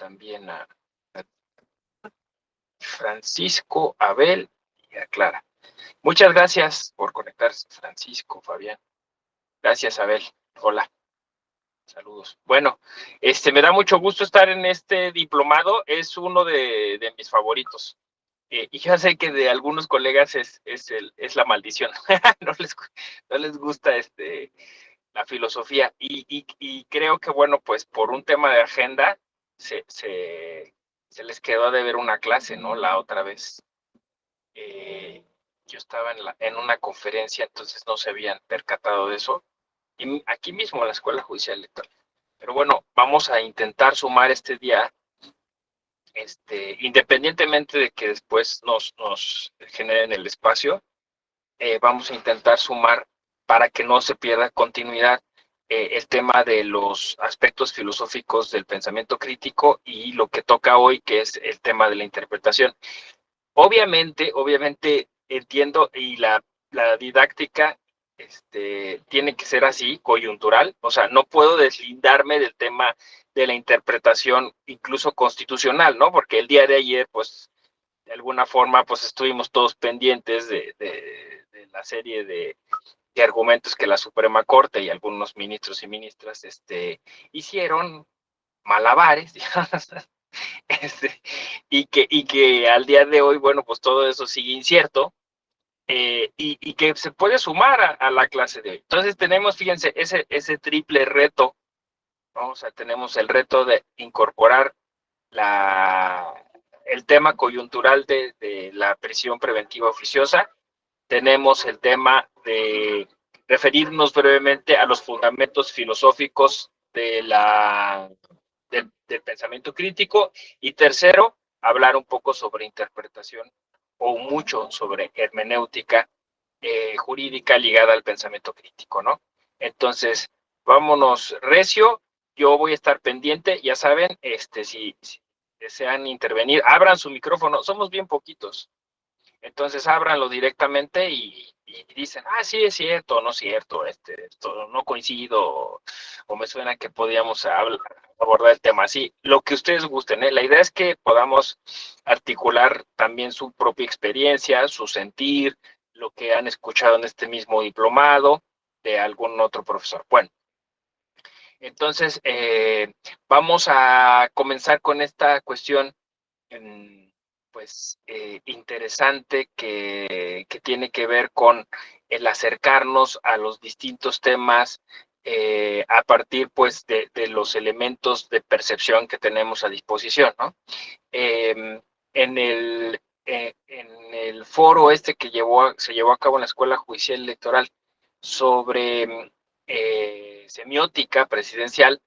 también a Francisco, Abel y a Clara. Muchas gracias por conectarse, Francisco, Fabián. Gracias, Abel. Hola. Saludos. Bueno, me da mucho gusto estar en este diplomado. Es uno de mis favoritos. Y ya sé que de algunos colegas es la maldición. no les gusta la filosofía. Y creo que, bueno, pues por un tema de agenda se les quedó de ver una clase, ¿no? La otra vez. Yo estaba en una conferencia, entonces no se habían percatado de eso. Y aquí mismo en la Escuela Judicial Electoral. Pero bueno, vamos a intentar sumar este día, independientemente de que después nos generen el espacio, vamos a intentar sumar para que no se pierda continuidad el tema de los aspectos filosóficos del pensamiento crítico y lo que toca hoy, que es el tema de la interpretación. Obviamente entiendo y la didáctica tiene que ser así, coyuntural, o sea, no puedo deslindarme del tema de la interpretación incluso constitucional, ¿no? Porque el día de ayer, pues, de alguna forma, pues estuvimos todos pendientes de la serie de argumentos que la Suprema Corte y algunos ministros y ministras hicieron malabares, digamos, y que al día de hoy, bueno, pues todo eso sigue incierto, y que se puede sumar a la clase de hoy. Entonces tenemos, fíjense, ese triple reto, ¿no? O sea, tenemos el reto de incorporar el tema coyuntural de la prisión preventiva oficiosa, tenemos el tema de referirnos brevemente a los fundamentos filosóficos del pensamiento crítico, y tercero, hablar un poco sobre interpretación o mucho sobre hermenéutica jurídica ligada al pensamiento crítico, ¿no? Entonces, vámonos recio. Yo voy a estar pendiente, ya saben, si desean intervenir, abran su micrófono, somos bien poquitos, entonces ábranlo directamente y dicen, sí, es cierto, no es cierto, esto no coincido, o me suena que podíamos abordar el tema así, lo que ustedes gusten, ¿eh? La idea es que podamos articular también su propia experiencia, su sentir, lo que han escuchado en este mismo diplomado de algún otro profesor. Bueno, entonces vamos a comenzar con esta cuestión interesante que tiene que ver con el acercarnos a los distintos temas a partir pues de los elementos de percepción que tenemos a disposición, ¿no? En el foro que se llevó a cabo en la Escuela Judicial Electoral sobre semiótica presidencial,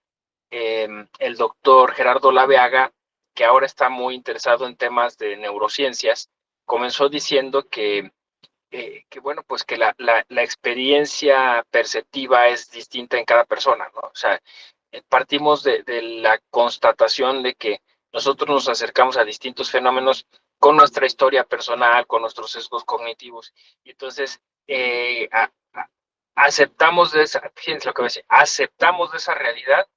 el doctor Gerardo Laveaga, que ahora está muy interesado en temas de neurociencias, comenzó diciendo bueno, pues que la experiencia perceptiva es distinta en cada persona, ¿no? O sea, partimos de la constatación de que nosotros nos acercamos a distintos fenómenos con nuestra historia personal, con nuestros sesgos cognitivos, y entonces aceptamos fíjense lo que voy a decir, aceptamos de esa realidad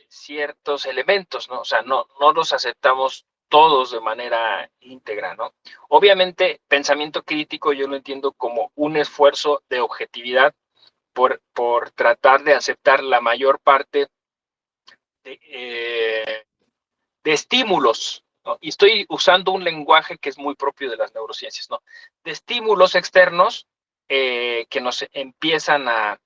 ciertos elementos, ¿no? O sea, no los aceptamos todos de manera íntegra, ¿no? Obviamente, pensamiento crítico yo lo entiendo como un esfuerzo de objetividad por tratar de aceptar la mayor parte de estímulos, ¿no? Y estoy usando un lenguaje que es muy propio de las neurociencias, ¿no? De estímulos externos que nos empiezan a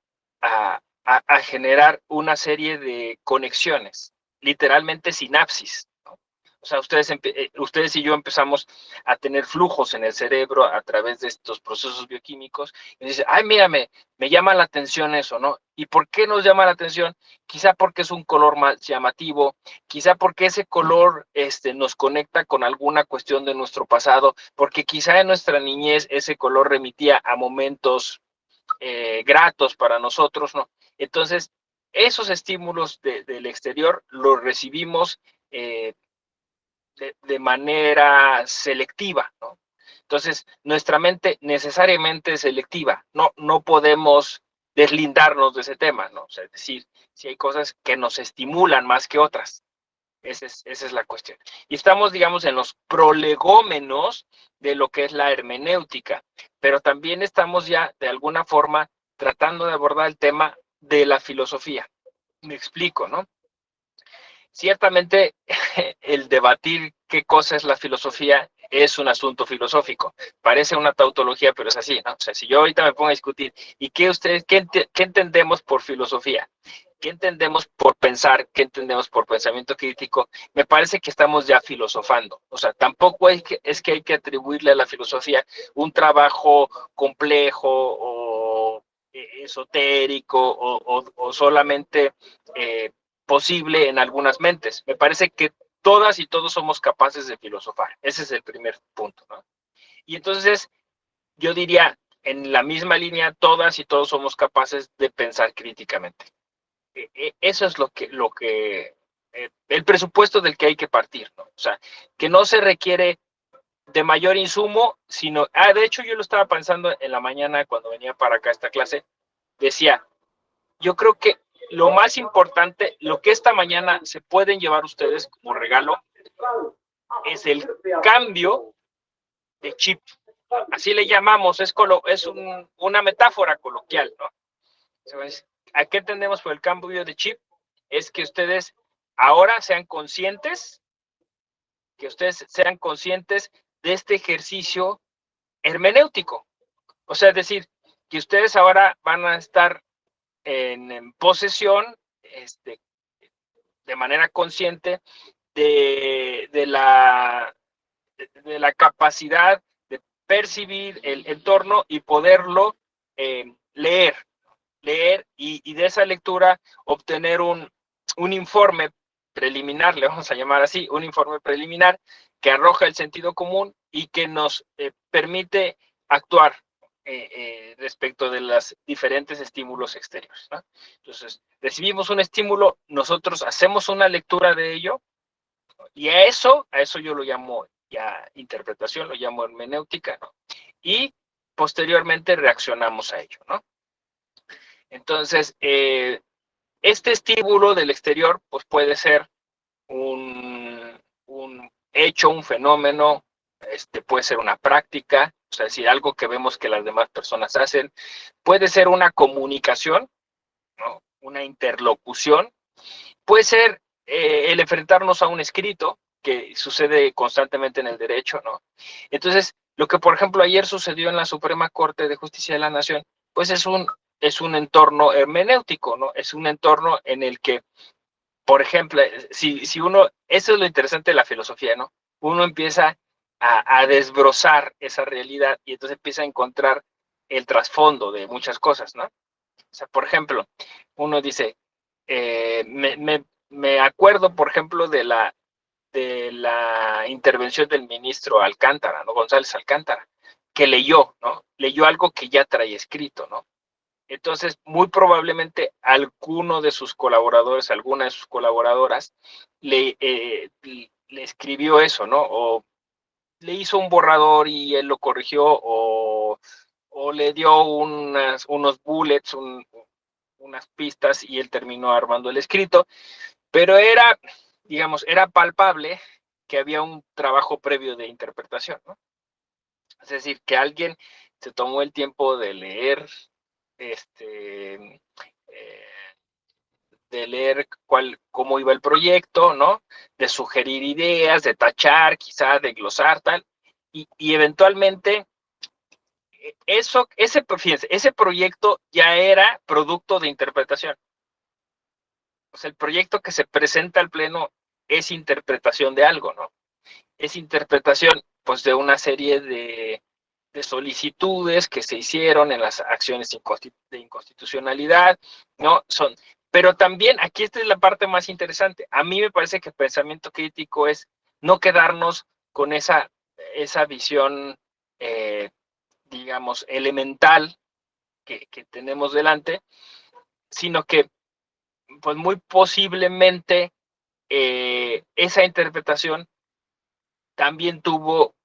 generar una serie de conexiones, literalmente sinapsis, ¿no? O sea, ustedes y yo empezamos a tener flujos en el cerebro a través de estos procesos bioquímicos, y dice, mira, me llama la atención eso, ¿no? ¿Y por qué nos llama la atención? Quizá porque es un color más llamativo, quizá porque ese color nos conecta con alguna cuestión de nuestro pasado, porque quizá en nuestra niñez ese color remitía a momentos gratos para nosotros, ¿no? Entonces, esos estímulos del exterior los recibimos de manera selectiva, ¿no? Entonces, nuestra mente necesariamente es selectiva, no podemos deslindarnos de ese tema, ¿no? O sea, es decir, si hay cosas que nos estimulan más que otras. Esa es la cuestión. Y estamos, digamos, en los prolegómenos de lo que es la hermenéutica, pero también estamos ya, de alguna forma, tratando de abordar el tema de la filosofía. Me explico, ¿no? Ciertamente, el debatir qué cosa es la filosofía es un asunto filosófico. Parece una tautología, pero es así, ¿no? O sea, si yo ahorita me pongo a discutir, ¿y qué ustedes, qué entendemos por filosofía? ¿Qué entendemos por pensar? ¿Qué entendemos por pensamiento crítico? Me parece que estamos ya filosofando. O sea, tampoco es que hay que atribuirle a la filosofía un trabajo complejo o esotérico o solamente posible en algunas mentes. Me parece que todas y todos somos capaces de filosofar. Ese es el primer punto, ¿no? Y entonces yo diría, en la misma línea, todas y todos somos capaces de pensar críticamente. Eso es el presupuesto del que hay que partir, ¿no? O sea, que no se requiere de mayor insumo, sino, de hecho yo lo estaba pensando en la mañana cuando venía para acá a esta clase, decía, yo creo que lo más importante, lo que esta mañana se pueden llevar ustedes como regalo, es el cambio de chip. Así le llamamos, una metáfora coloquial, ¿no? ¿A qué entendemos por el cambio de chip? Es que ustedes ahora sean conscientes, de este ejercicio hermenéutico. O sea, es decir, que ustedes ahora van a estar en posesión, de manera consciente, de la capacidad de percibir el entorno y poderlo leer y de esa lectura obtener un informe preliminar, le vamos a llamar así, un informe preliminar que arroja el sentido común y que nos permite actuar respecto de los diferentes estímulos exteriores, ¿no? Entonces, recibimos un estímulo, nosotros hacemos una lectura de ello y a eso yo lo llamo ya interpretación, lo llamo hermenéutica, ¿no? Y posteriormente reaccionamos a ello, ¿no? Entonces, este estímulo del exterior pues puede ser un hecho, un fenómeno, puede ser una práctica, o sea, decir, algo que vemos que las demás personas hacen, puede ser una comunicación, ¿no? Una interlocución, puede ser el enfrentarnos a un escrito, que sucede constantemente en el derecho, ¿no? Entonces, lo que por ejemplo ayer sucedió en la Suprema Corte de Justicia de la Nación, pues es un entorno hermenéutico, ¿no? Es un entorno en el que, por ejemplo, si uno, eso es lo interesante de la filosofía, ¿no? Uno empieza a desbrozar esa realidad y entonces empieza a encontrar el trasfondo de muchas cosas, ¿no? O sea, por ejemplo, uno dice, me acuerdo, por ejemplo, de la intervención del ministro Alcántara, ¿no? González Alcántara, que leyó, ¿no? Leyó algo que ya traía escrito, ¿no? Entonces, muy probablemente alguno de sus colaboradores, alguna de sus colaboradoras, le escribió eso, ¿no? O le hizo un borrador y él lo corrigió, o le dio unos bullets, unas pistas y él terminó armando el escrito, pero digamos, era palpable que había un trabajo previo de interpretación, ¿no? Es decir, que alguien se tomó el tiempo de leer, eh, cómo iba el proyecto, ¿no? De sugerir ideas, de tachar, quizá, de glosar, tal, y eventualmente fíjense, ese proyecto ya era producto de interpretación. O sea, el proyecto que se presenta al pleno es interpretación de algo, ¿no? Es interpretación, pues, de una serie de solicitudes que se hicieron en las acciones de inconstitucionalidad, ¿no? Pero también, aquí esta es la parte más interesante, a mí me parece que el pensamiento crítico es no quedarnos con esa visión, digamos, elemental que tenemos delante, sino que, pues, muy posiblemente esa interpretación también tuvo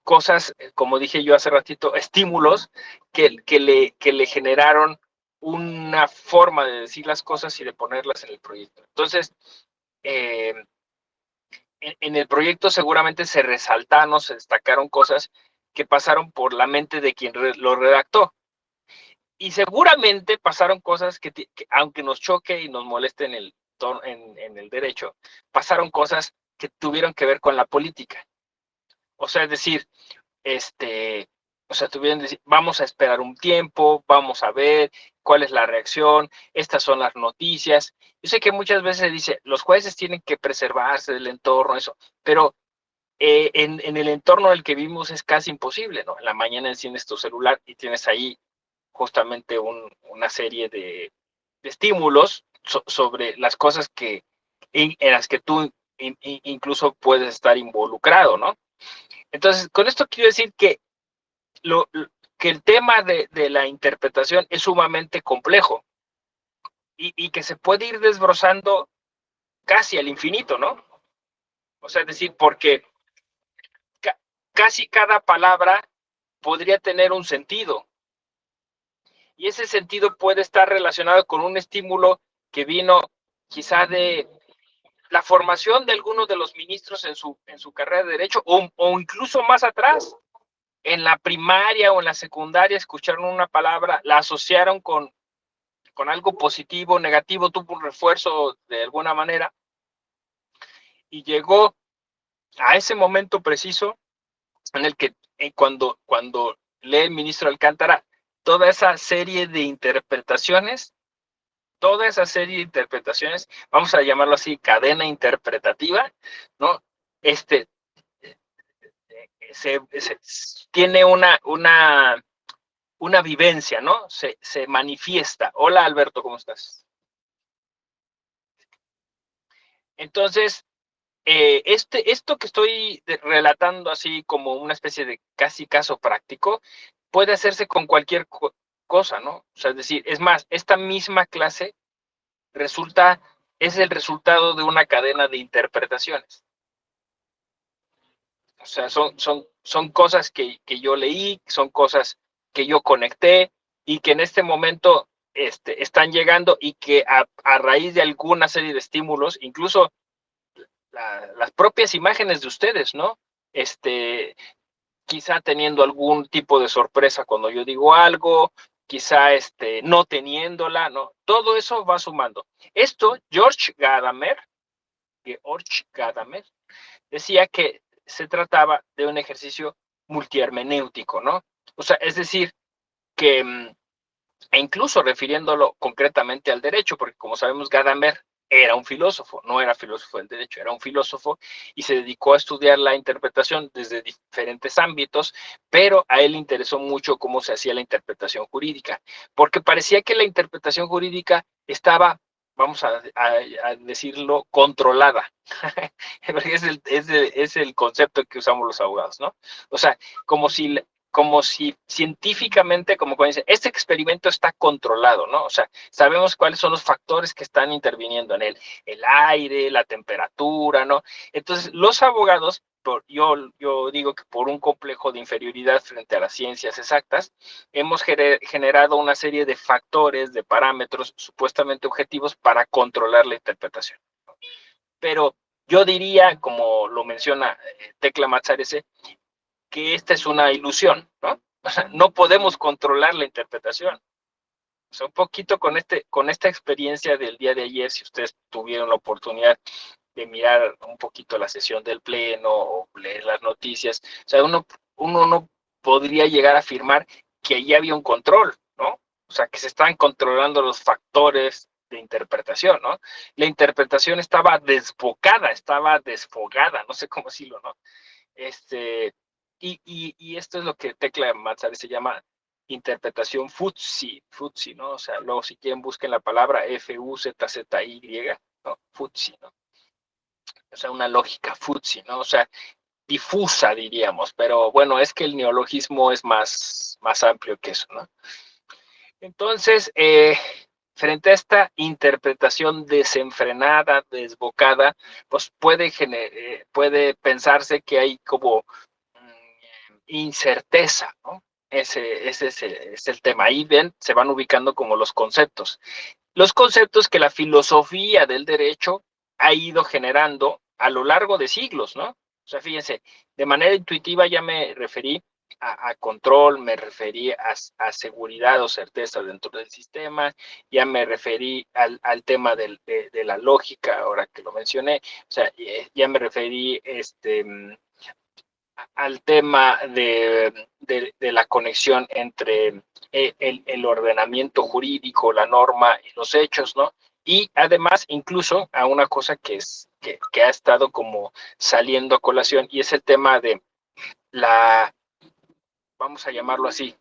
cosas, como dije yo hace ratito, estímulos que le generaron una forma de decir las cosas y de ponerlas en el proyecto. Entonces, eh, en el proyecto seguramente se resaltaron, se destacaron cosas que pasaron por la mente de quien lo redactó. Y seguramente pasaron cosas que aunque nos choque y nos moleste en el derecho, pasaron cosas que tuvieron que ver con la política. O sea, es decir, tuvieron que decir, vamos a esperar un tiempo, vamos a ver cuál es la reacción, estas son las noticias. Yo sé que muchas veces se dice, los jueces tienen que preservarse del entorno, eso, pero en el entorno en el que vivimos es casi imposible, ¿no? En la mañana enciendes tu celular y tienes ahí justamente una serie de estímulos sobre las cosas en las que tú incluso puedes estar involucrado, ¿no? Entonces, con esto quiero decir que el tema de la interpretación es sumamente complejo y que se puede ir desbrozando casi al infinito, ¿no? O sea, es decir, porque casi cada palabra podría tener un sentido y ese sentido puede estar relacionado con un estímulo que vino quizá de la formación de algunos de los ministros en su carrera de derecho o incluso más atrás, en la primaria o en la secundaria escucharon una palabra, la asociaron con algo positivo, negativo, tuvo un refuerzo de alguna manera y llegó a ese momento preciso en el que cuando lee el ministro Alcántara toda esa serie de interpretaciones, vamos a llamarlo así, cadena interpretativa, ¿no? Tiene una vivencia, ¿no? Se manifiesta. Hola, Alberto, ¿cómo estás? Entonces, esto que estoy relatando así como una especie de casi caso práctico, puede hacerse con cualquier cosa, ¿no? O sea, es decir, es más, esta misma clase es el resultado de una cadena de interpretaciones. O sea, son cosas que yo leí, son cosas que yo conecté y que en este momento están llegando y que a raíz de alguna serie de estímulos, incluso las propias imágenes de ustedes, ¿no? Quizá teniendo algún tipo de sorpresa cuando yo digo algo, quizá no teniéndola, ¿no? Todo eso va sumando. Esto, George Gadamer decía que se trataba de un ejercicio multihermenéutico, ¿no? O sea, es decir, que, e incluso refiriéndolo concretamente al derecho, porque como sabemos, Gadamer era un filósofo, no era filósofo del derecho, era un filósofo y se dedicó a estudiar la interpretación desde diferentes ámbitos, pero a él le interesó mucho cómo se hacía la interpretación jurídica, porque parecía que la interpretación jurídica estaba, vamos a decirlo, controlada. Es el concepto que usamos los abogados, ¿no? O sea, como si científicamente, como cuando dicen, este experimento está controlado, ¿no? O sea, sabemos cuáles son los factores que están interviniendo en él, el aire, la temperatura, ¿no? Entonces, los abogados, yo digo que por un complejo de inferioridad frente a las ciencias exactas, hemos generado una serie de factores, de parámetros supuestamente objetivos para controlar la interpretación. Pero yo diría, como lo menciona Tecla Mazzarese, que esta es una ilusión, ¿no? O sea, no podemos controlar la interpretación. O sea, un poquito con esta experiencia del día de ayer, si ustedes tuvieron la oportunidad de mirar un poquito la sesión del pleno o leer las noticias, o sea, uno no podría llegar a afirmar que allí había un control, ¿no? O sea, que se están controlando los factores de interpretación, ¿no? La interpretación estaba desbocada, estaba desfogada, no sé cómo decirlo, ¿no? Y esto es lo que Tecla Mazzari se llama interpretación futsi, ¿no? O sea, luego si quieren busquen la palabra F-U-Z-Z-Y, ¿no? Futsi, ¿no? O sea, una lógica futsi, ¿no? O sea, difusa, diríamos, pero bueno, es que el neologismo es más amplio que eso, ¿no? Entonces, frente a esta interpretación desenfrenada, desbocada, pues puede pensarse que hay como incerteza, ¿no? Ese es el tema. Ahí ven, se van ubicando como los conceptos. Los conceptos que la filosofía del derecho ha ido generando a lo largo de siglos, ¿no? O sea, fíjense, de manera intuitiva ya me referí a control, me referí a seguridad o certeza dentro del sistema, ya me referí al tema de la lógica, ahora que lo mencioné, o sea, ya me referí al tema de la conexión entre el ordenamiento jurídico, la norma y los hechos, ¿no? Y además, incluso a una cosa que ha estado como saliendo a colación, y es el tema de la, vamos a llamarlo así,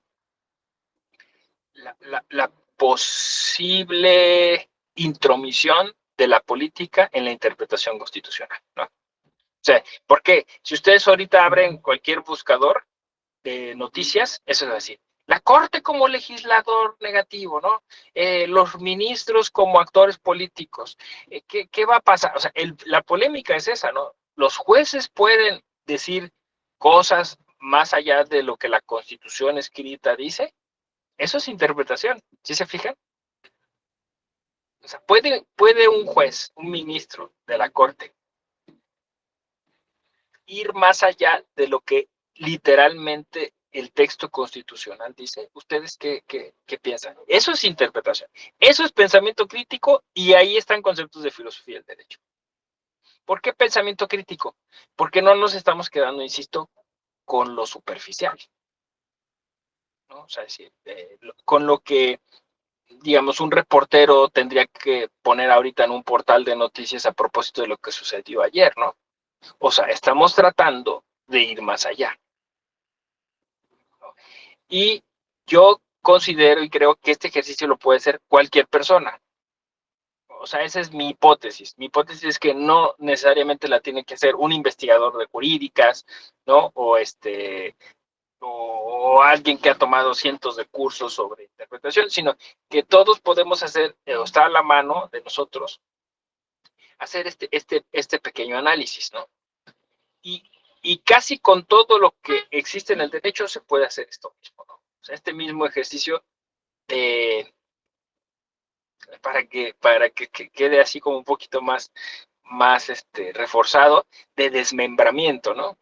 la posible intromisión de la política en la interpretación constitucional, ¿no? O sea, porque si ustedes ahorita abren cualquier buscador de noticias, eso es así. La Corte como legislador negativo, ¿no? Los ministros como actores políticos. ¿Qué va a pasar? O sea, la polémica es esa, ¿no? Los jueces pueden decir cosas más allá de lo que la Constitución escrita dice. Eso es interpretación, ¿sí se fijan? O sea, puede un juez, un ministro de la Corte, ir más allá de lo que literalmente el texto constitucional dice. ¿Ustedes qué piensan? Eso es interpretación, eso es pensamiento crítico, y ahí están conceptos de filosofía del derecho. ¿Por qué pensamiento crítico? Porque no nos estamos quedando, insisto, con lo superficial, ¿no? O sea, con lo que, digamos, un reportero tendría que poner ahorita en un portal de noticias a propósito de lo que sucedió ayer, ¿no? O sea, estamos tratando de ir más allá. Y yo considero y creo que este ejercicio lo puede hacer cualquier persona. O sea, esa es mi hipótesis. Mi hipótesis es que no necesariamente la tiene que hacer un investigador de jurídicas, ¿no? O alguien que ha tomado cientos de cursos sobre interpretación, sino que todos podemos hacer, o está a la mano de nosotros, hacer este pequeño análisis, ¿no? Y, y casi con todo lo que existe en el derecho se puede hacer esto mismo, ¿no? O sea, este mismo ejercicio de, para que quede así como un poquito más reforzado, de desmembramiento, ¿no?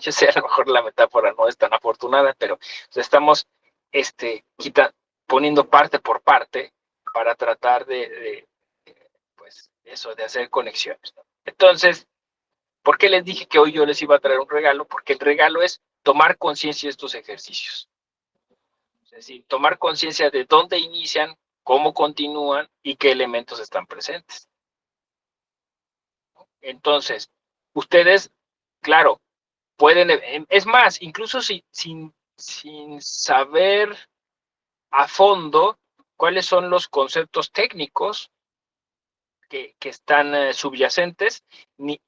Yo sé, a lo mejor la metáfora no es tan afortunada, pero o sea, estamos poniendo parte por parte para tratar pues, eso, de hacer conexiones, ¿no? Entonces, ¿por qué les dije que hoy yo les iba a traer un regalo? Porque el regalo es tomar conciencia de estos ejercicios. Es decir, tomar conciencia de dónde inician, cómo continúan y qué elementos están presentes. Entonces, ustedes, claro, pueden, es más, incluso sin saber a fondo cuáles son los conceptos técnicos que están subyacentes, ni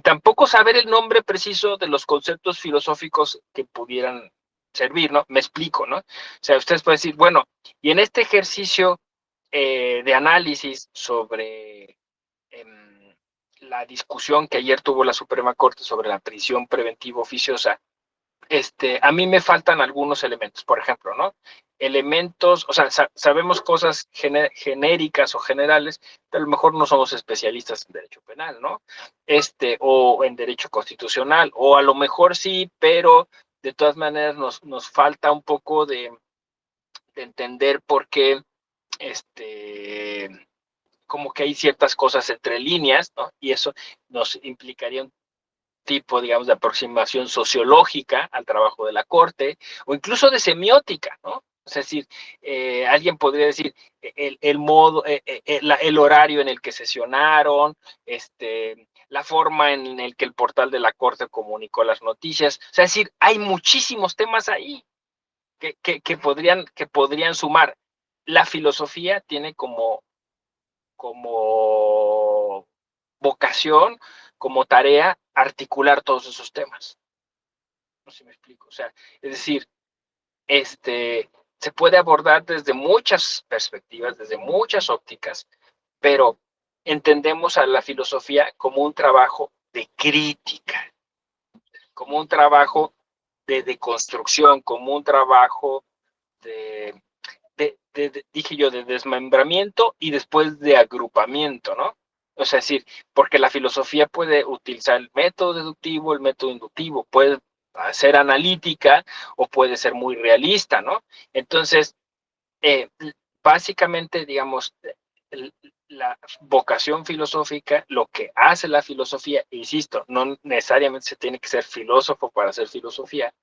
tampoco saber el nombre preciso de los conceptos filosóficos que pudieran servir, ¿no? Me explico, ¿no? O sea, ustedes pueden decir, bueno, y en este ejercicio de análisis sobre la discusión que ayer tuvo la Suprema Corte sobre la prisión preventiva oficiosa, a mí me faltan algunos elementos, por ejemplo, ¿no? Elementos, o sea, sabemos cosas genéricas o generales, pero a lo mejor no somos especialistas en derecho penal, ¿no? O en derecho constitucional, o a lo mejor sí, pero de todas maneras nos falta un poco de entender por qué, como que hay ciertas cosas entre líneas, ¿no? Y eso nos implicaría un tipo, digamos, de aproximación sociológica al trabajo de la Corte, o incluso de semiótica, ¿no? Es decir, alguien podría decir el modo, el horario en el que sesionaron, la forma en el que el portal de la Corte comunicó las noticias. O sea, es decir, hay muchísimos temas ahí que podrían sumar. La filosofía tiene como vocación, como tarea, articular todos esos temas. No sé si me explico. O sea, es decir, se puede abordar desde muchas perspectivas, desde muchas ópticas, pero entendemos a la filosofía como un trabajo de crítica, como un trabajo de deconstrucción, como un trabajo dije yo, de desmembramiento y después de agrupamiento, ¿no? O sea, es decir, porque la filosofía puede utilizar el método deductivo, el método inductivo, puede ser analítica o puede ser muy realista, ¿no? Entonces, eh, básicamente, digamos, la vocación filosófica, lo que hace la filosofía, insisto, no necesariamente se tiene que ser filósofo para hacer filosofía,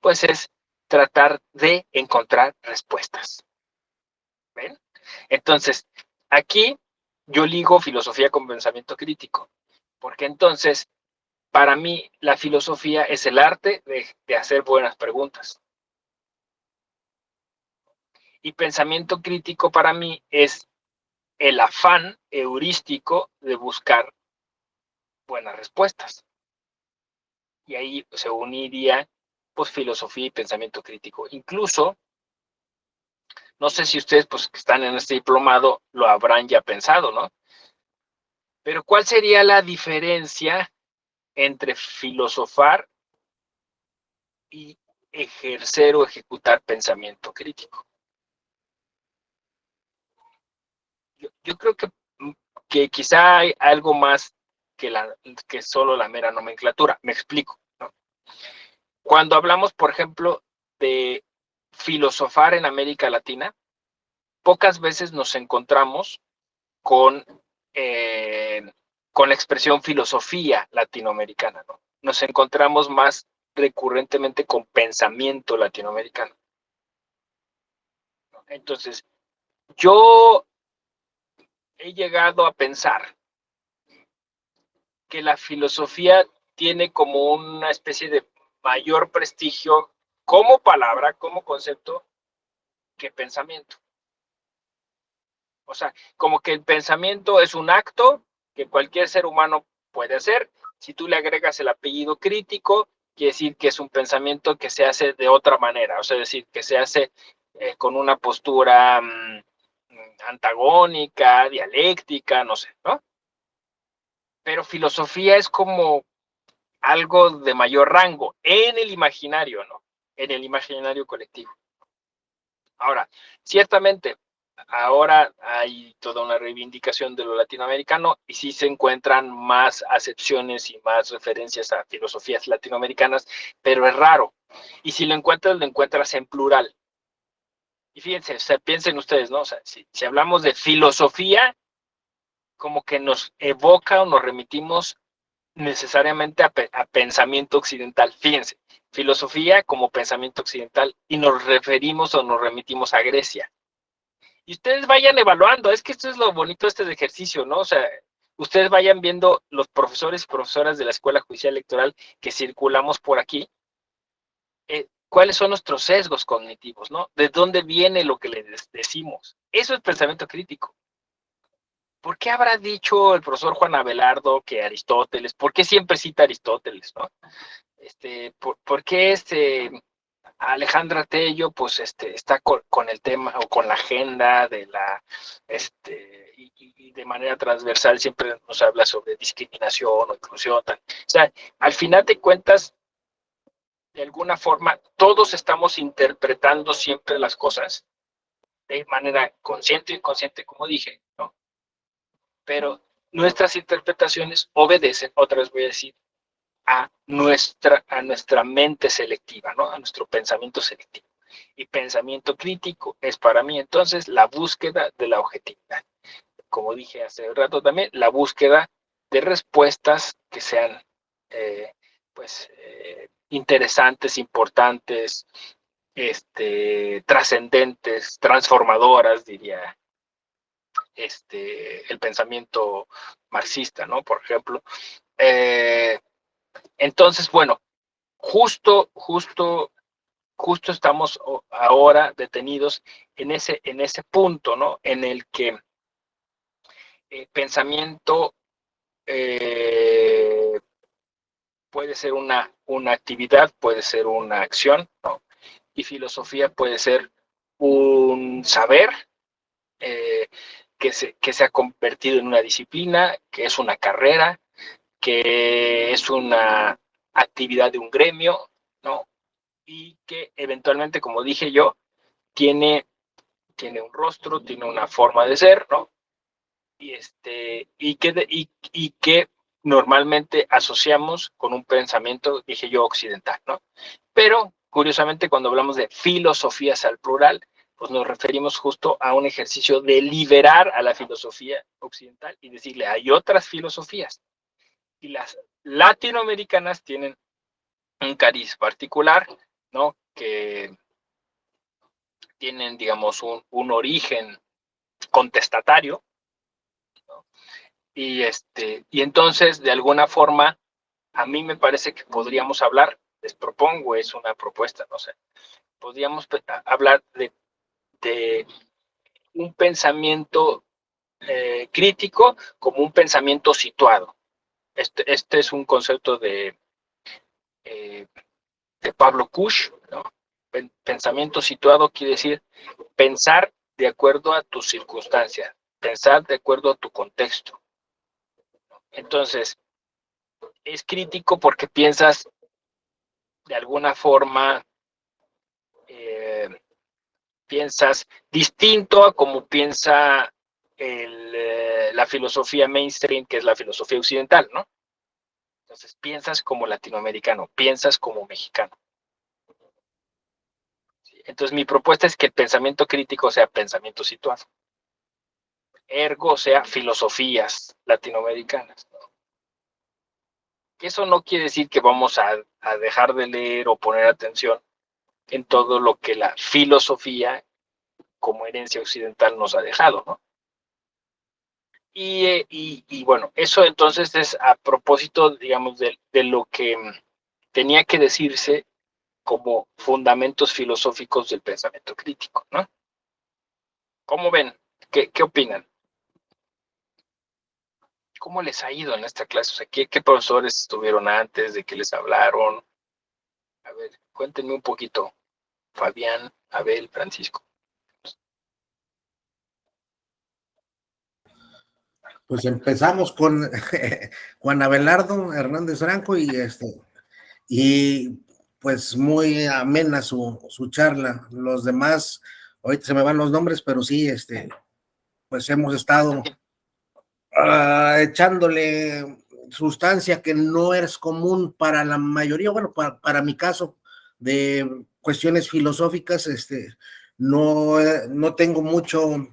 pues es tratar de encontrar respuestas. ¿Ven? Entonces, aquí yo ligo filosofía con pensamiento crítico, porque entonces, para mí, la filosofía es el arte de hacer buenas preguntas. Y pensamiento crítico para mí es el afán heurístico de buscar buenas respuestas. Y ahí se uniría pues filosofía y pensamiento crítico. Incluso, no sé si ustedes pues que están en este diplomado lo habrán ya pensado, ¿no? Pero ¿cuál sería la diferencia entre filosofar y ejercer o ejecutar pensamiento crítico? Yo creo que quizá hay algo más que solo la mera nomenclatura. Me explico, ¿no? Cuando hablamos, por ejemplo, de filosofar en América Latina, pocas veces nos encontramos con, eh, con la expresión filosofía latinoamericana, ¿no? Nos encontramos más recurrentemente con pensamiento latinoamericano. Entonces, yo he llegado a pensar que la filosofía tiene como una especie de mayor prestigio como palabra, como concepto, que pensamiento. O sea, como que el pensamiento es un acto que cualquier ser humano puede hacer. Si tú le agregas el apellido crítico, quiere decir que es un pensamiento que se hace de otra manera, o sea, es decir, que se hace con una postura antagónica, dialéctica, no sé, ¿no? Pero filosofía es como algo de mayor rango en el imaginario, ¿no? En el imaginario colectivo. Ahora, ciertamente, ahora hay toda una reivindicación de lo latinoamericano y sí se encuentran más acepciones y más referencias a filosofías latinoamericanas, pero es raro. Y si lo encuentras en plural. Y fíjense, o sea, piensen ustedes, ¿no? O sea, si hablamos de filosofía, como que nos evoca o nos remitimos necesariamente a pensamiento occidental. Fíjense, filosofía como pensamiento occidental y nos referimos o nos remitimos a Grecia. Y ustedes vayan evaluando, es que esto es lo bonito de este ejercicio, ¿no? O sea, ustedes vayan viendo los profesores y profesoras de la Escuela Judicial Electoral que circulamos por aquí, cuáles son nuestros sesgos cognitivos, ¿no? ¿De dónde viene lo que les decimos? Eso es pensamiento crítico. ¿Por qué habrá dicho el profesor Juan Abelardo que Aristóteles? ¿Por qué siempre cita Aristóteles, no? ¿Por qué Alejandra Tello pues está con el tema o con la agenda de la y de manera transversal siempre nos habla sobre discriminación o inclusión tal. O sea, al final de cuentas, de alguna forma, todos estamos interpretando siempre las cosas de manera consciente y inconsciente, como dije, ¿no? Pero nuestras interpretaciones obedecen, otra vez voy a decir, a nuestra mente selectiva, ¿no? A nuestro pensamiento selectivo. Y pensamiento crítico es para mí entonces la búsqueda de la objetividad. Como dije hace un rato también, la búsqueda de respuestas que sean interesantes, importantes, trascendentes, transformadoras, diría el pensamiento marxista, ¿no? Por ejemplo. Entonces, bueno, justo estamos ahora detenidos en ese punto, ¿no? En el que pensamiento eh, puede ser una actividad, puede ser una acción, ¿no? Y filosofía puede ser un saber que se ha convertido en una disciplina, que es una carrera, que es una actividad de un gremio, ¿no? Y que eventualmente, como dije yo, tiene un rostro, tiene una forma de ser, ¿no? y que normalmente asociamos con un pensamiento, dije yo, occidental, ¿no? Pero, curiosamente, cuando hablamos de filosofías al plural, pues nos referimos justo a un ejercicio de liberar a la filosofía occidental y decirle, hay otras filosofías. Y las latinoamericanas tienen un cariz particular, ¿no? Que tienen, digamos, un origen contestatario, ¿no? Y entonces, de alguna forma, a mí me parece que podríamos hablar, les propongo, es una propuesta, no sé, podríamos hablar de un pensamiento crítico como un pensamiento situado. Este es un concepto eh, de Pablo Kusch, ¿no? Pensamiento situado quiere decir pensar de acuerdo a tus circunstancias, pensar de acuerdo a tu contexto. Entonces, es crítico porque piensas de alguna forma, eh, piensas distinto a como piensa la filosofía mainstream, que es la filosofía occidental, ¿no? Entonces, piensas como latinoamericano, piensas como mexicano. Entonces, mi propuesta es que el pensamiento crítico sea pensamiento situado. Ergo, sea filosofías latinoamericanas, ¿no? Eso no quiere decir que vamos a dejar de leer o poner atención en todo lo que la filosofía como herencia occidental nos ha dejado, ¿no? Y bueno, eso entonces es a propósito, digamos, de lo que tenía que decirse como fundamentos filosóficos del pensamiento crítico, ¿no? ¿Cómo ven? ¿Qué opinan? ¿Cómo les ha ido en esta clase? O sea, ¿qué profesores estuvieron antes? ¿De qué les hablaron? A ver, cuéntenme un poquito. Fabián, Abel, Francisco. Pues empezamos con Juan Abelardo Hernández Franco y pues muy amena su charla. Los demás, ahorita se me van los nombres, pero sí, pues hemos estado echándole sustancia que no es común para la mayoría, bueno, para mi caso, de cuestiones filosóficas, no tengo mucho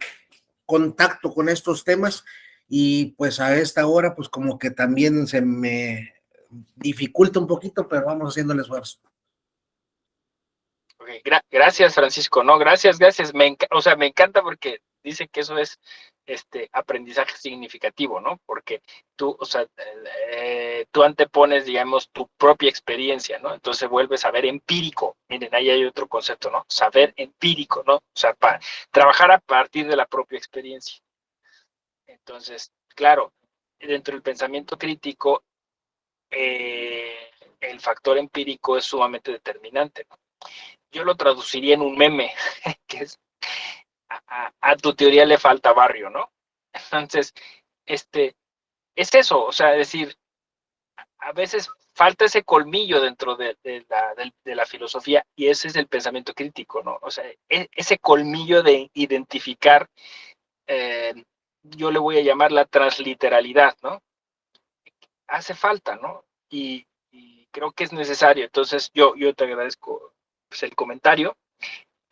contacto con estos temas y pues a esta hora pues como que también se me dificulta un poquito, pero vamos haciendo el esfuerzo. Okay, gracias, Francisco. No, gracias. O sea, me encanta porque dice que eso es aprendizaje significativo, ¿no? Porque tú, o sea, tú antepones, digamos, tu propia experiencia, ¿no? Entonces vuelves saber empírico. Miren, ahí hay otro concepto, ¿no? Saber empírico, ¿no? O sea, trabajar a partir de la propia experiencia. Entonces, claro, dentro del pensamiento crítico, el factor empírico es sumamente determinante, ¿no? Yo lo traduciría en un meme, que es a tu teoría le falta barrio, ¿no? Entonces, es eso, o sea, es decir, a veces falta ese colmillo dentro de la filosofía y ese es el pensamiento crítico, ¿no? O sea, ese colmillo de identificar, eh, yo le voy a llamar la transliteralidad, ¿no? Hace falta, ¿no? Y creo que es necesario. Entonces, yo te agradezco pues, el comentario.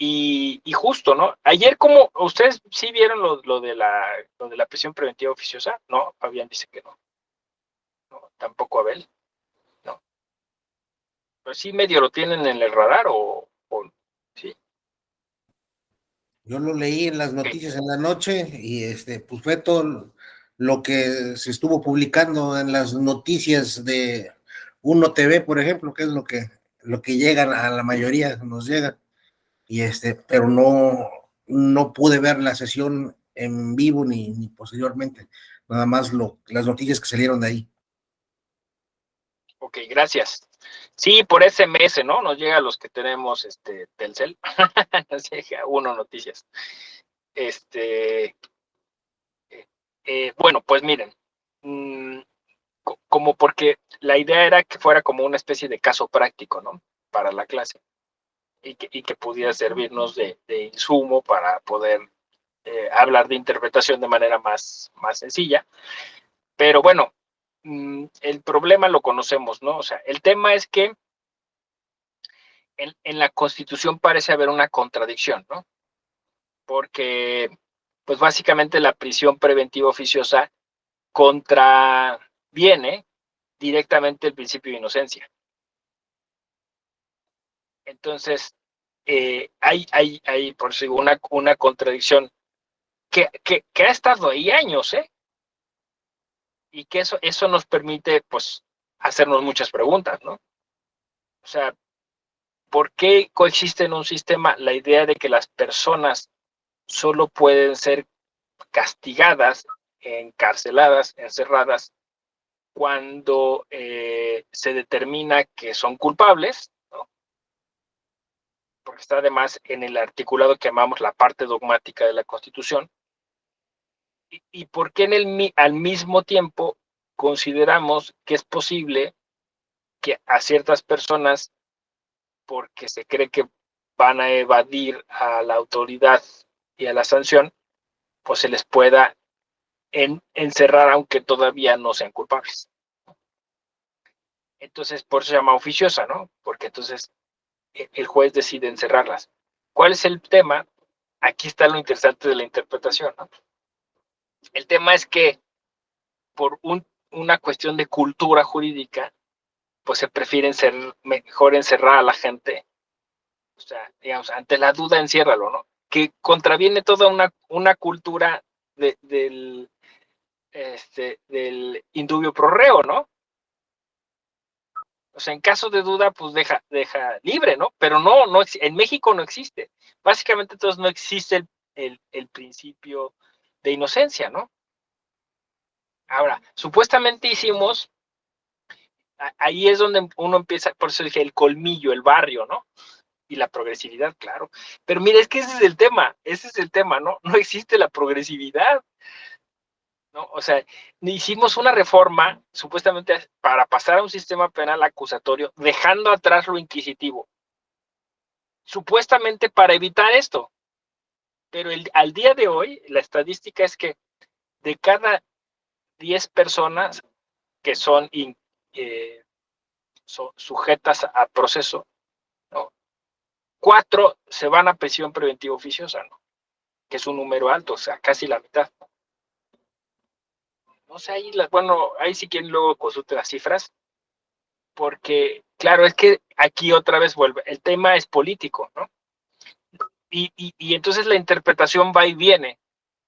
Y justo, ¿no? Ayer, como ustedes sí vieron lo de la prisión preventiva oficiosa, ¿no? Fabián dice que no, no, tampoco Abel, no. Pero sí medio lo tienen en el radar o sí. Yo lo leí en las Okay. noticias en la noche y pues fue todo lo que se estuvo publicando en las noticias de Uno TV, por ejemplo, que es lo que llegan a la mayoría, nos llega. Y pero no pude ver la sesión en vivo ni posteriormente, nada más las noticias que salieron de ahí. Ok, gracias. Sí, por SMS, ¿no? Nos llega a los que tenemos Telcel. Nos llega Uno Noticias. Este, bueno, pues miren, mmm, como porque la idea era que fuera como una especie de caso práctico, ¿no? Para la clase y que pudiera servirnos de insumo para poder hablar de interpretación de manera más sencilla. Pero bueno, el problema lo conocemos, ¿no? O sea, el tema es que en la Constitución parece haber una contradicción, ¿no? Porque, pues básicamente la prisión preventiva oficiosa contraviene directamente el principio de inocencia. Entonces, hay por eso digo, una contradicción que ha estado ahí años, ¿eh? Y que eso nos permite, pues, hacernos muchas preguntas, ¿no? O sea, ¿por qué coexiste en un sistema la idea de que las personas solo pueden ser castigadas, encarceladas, encerradas, cuando se determina que son culpables, ¿no? Porque está además en el articulado que llamamos la parte dogmática de la Constitución, y por qué al mismo tiempo consideramos que es posible que a ciertas personas, porque se cree que van a evadir a la autoridad y a la sanción, pues se les pueda encerrar aunque todavía no sean culpables. Entonces, por eso se llama oficiosa, ¿no? Porque entonces el juez decide encerrarlas. ¿Cuál es el tema? Aquí está lo interesante de la interpretación, ¿no? El tema es que por una cuestión de cultura jurídica, pues se prefiere mejor encerrar a la gente. O sea, digamos, ante la duda, enciérralo, ¿no? Que contraviene toda una cultura del indubio pro reo, ¿no? O sea, en caso de duda, pues deja libre, ¿no? Pero no, en México no existe. Básicamente, entonces no existe el principio de inocencia, ¿no? Ahora, supuestamente hicimos, ahí es donde uno empieza, por eso dije, el colmillo, el barrio, ¿no? Y la progresividad, claro. Pero mira, es que ese es el tema, ¿no? No existe la progresividad, ¿no? O sea, hicimos una reforma supuestamente para pasar a un sistema penal acusatorio, dejando atrás lo inquisitivo, supuestamente para evitar esto. Pero al día de hoy, la estadística es que de cada 10 personas que son sujetas a proceso, ¿no? 4 se van a prisión preventiva oficiosa, ¿no? Que es un número alto, o sea, casi la mitad. No sé, ahí sí quieren luego consulte las cifras, porque, claro, es que aquí otra vez vuelve, el tema es político, ¿no? Y entonces la interpretación va y viene,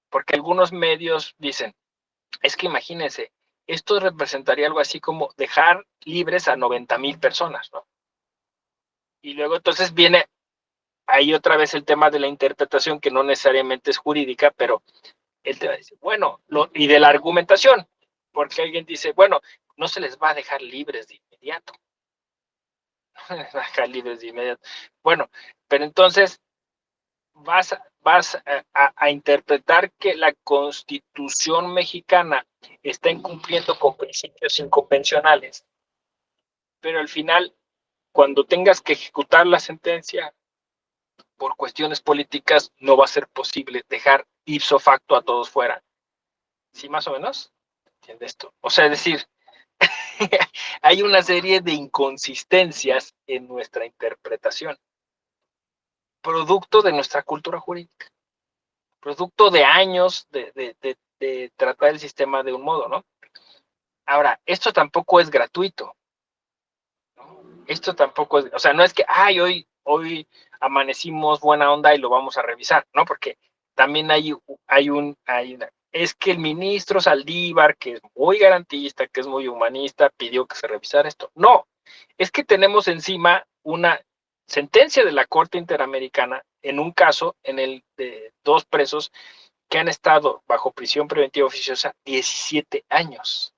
porque algunos medios dicen, es que imagínense, esto representaría algo así como dejar libres a 90,000 personas, ¿no? Y luego entonces viene ahí otra vez el tema de la interpretación, que no necesariamente es jurídica, pero él te va a decir, bueno, y de la argumentación, porque alguien dice, bueno, no se les va a dejar libres de inmediato. No se les va a dejar libres de inmediato. Bueno, pero entonces vas a interpretar que la Constitución mexicana está incumpliendo con principios inconvencionales, pero al final, cuando tengas que ejecutar la sentencia por cuestiones políticas, no va a ser posible dejar ipso facto a todos fuera. ¿Sí, más o menos? ¿Entiendes esto? O sea, es decir, hay una serie de inconsistencias en nuestra interpretación, producto de nuestra cultura jurídica, producto de años de tratar el sistema de un modo, ¿no? Ahora, esto tampoco es gratuito, ¿no? Esto tampoco es, o sea, no es que, ay, hoy amanecimos buena onda y lo vamos a revisar, ¿no? Porque también es que el ministro Saldívar, que es muy garantista, que es muy humanista, pidió que se revisara esto. No, es que tenemos encima una sentencia de la Corte Interamericana en un caso en el de 2 presos que han estado bajo prisión preventiva oficiosa 17 años.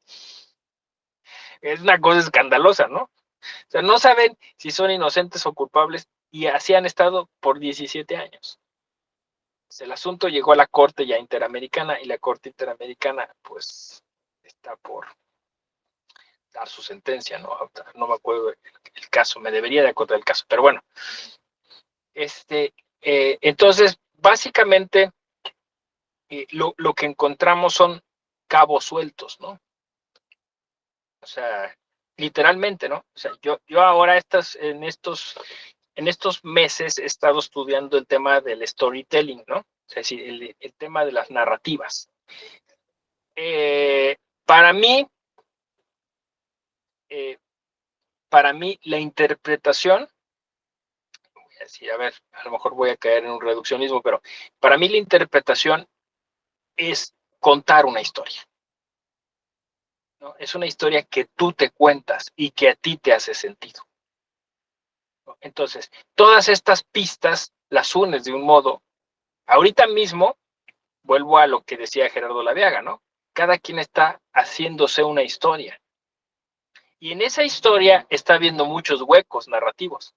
Es una cosa escandalosa, ¿no? O sea, no saben si son inocentes o culpables y así han estado por 17 años. El asunto llegó a la Corte ya Interamericana y la Corte Interamericana pues está por dar su sentencia, ¿no? No me acuerdo el caso, me debería de acordar el caso, pero bueno. Entonces, básicamente, lo que encontramos son cabos sueltos, ¿no? O sea, literalmente, ¿no? O sea, yo ahora en estos meses he estado estudiando el tema del storytelling, ¿no? O sea, sí, el tema de las narrativas. Para mí, la interpretación, voy a decir, a ver, a lo mejor voy a caer en un reduccionismo, pero para mí la interpretación es contar una historia, ¿no? Es una historia que tú te cuentas y que a ti te hace sentido, ¿no? Entonces, todas estas pistas las unes de un modo. Ahorita mismo, vuelvo a lo que decía Gerardo Laviaga, ¿no? Cada quien está haciéndose una historia. Y en esa historia está habiendo muchos huecos narrativos.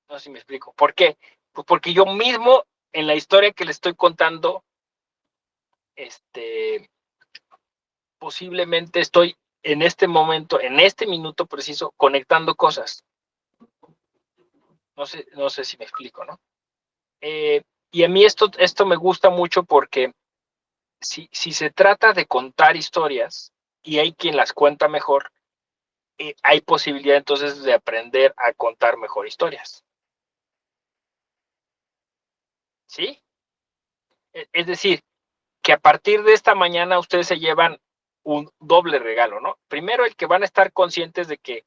No sé si me explico. ¿Por qué? Pues porque yo mismo, en la historia que le estoy contando, posiblemente estoy en este momento, en este minuto preciso, conectando cosas. No sé si me explico, ¿no? Y a mí esto me gusta mucho porque si se trata de contar historias y hay quien las cuenta mejor, hay posibilidad entonces de aprender a contar mejor historias. ¿Sí? Es decir, que a partir de esta mañana ustedes se llevan un doble regalo, ¿no? Primero, el que van a estar conscientes de que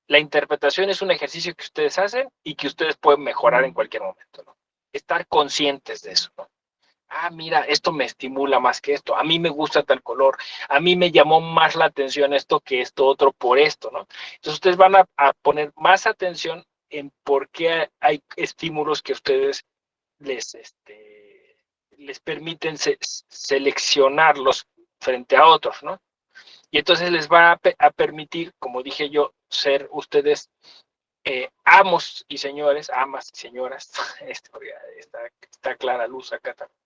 la interpretación es un ejercicio que ustedes hacen y que ustedes pueden mejorar en cualquier momento, ¿no? Estar conscientes de eso, ¿no? Ah, mira, esto me estimula más que esto, a mí me gusta tal color, a mí me llamó más la atención esto que esto otro por esto, ¿no? Entonces ustedes van a poner más atención en por qué hay estímulos que ustedes les permiten seleccionarlos frente a otros, ¿no? Y entonces les va a permitir, como dije yo, ser ustedes amos y señores, amas y señoras, está clara luz acá también,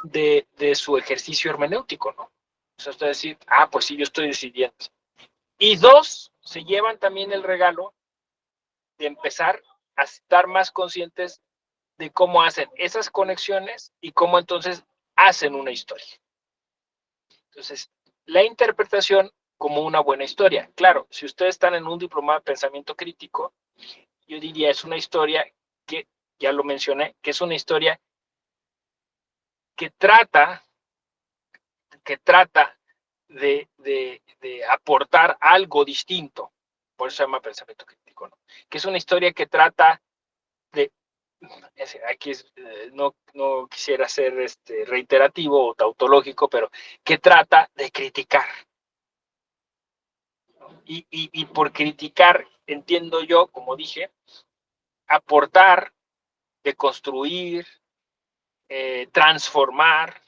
de su ejercicio hermenéutico, ¿no? O sea, usted decir, pues sí, yo estoy decidiendo. Y dos, se llevan también el regalo de empezar a estar más conscientes de cómo hacen esas conexiones y cómo entonces hacen una historia. Entonces, la interpretación como una buena historia. Claro, si ustedes están en un diplomado de pensamiento crítico, yo diría es una historia que, ya lo mencioné, que es una historia que trata de aportar algo distinto. Por eso se llama pensamiento crítico, ¿no? Que es una historia que trata de, aquí no quisiera ser reiterativo o tautológico, pero que trata de criticar. Y por criticar, entiendo yo, como dije, aportar, deconstruir, transformar.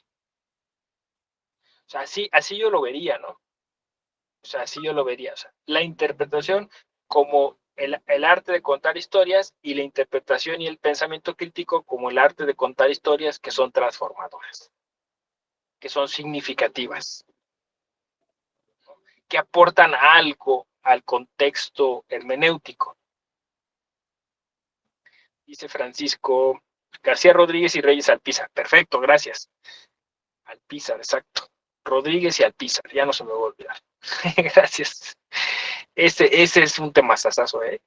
O sea, así yo lo vería, ¿no? O sea, así yo lo vería. O sea, la interpretación como el arte de contar historias y la interpretación y el pensamiento crítico como el arte de contar historias que son transformadoras, que son significativas, que aportan algo al contexto hermenéutico. Dice Francisco García Rodríguez y Reyes Alpizar. Perfecto, gracias. Alpizar, exacto. Rodríguez y Alpizar, ya no se me va a olvidar. Gracias. Ese es un tema sasazo, ¿eh?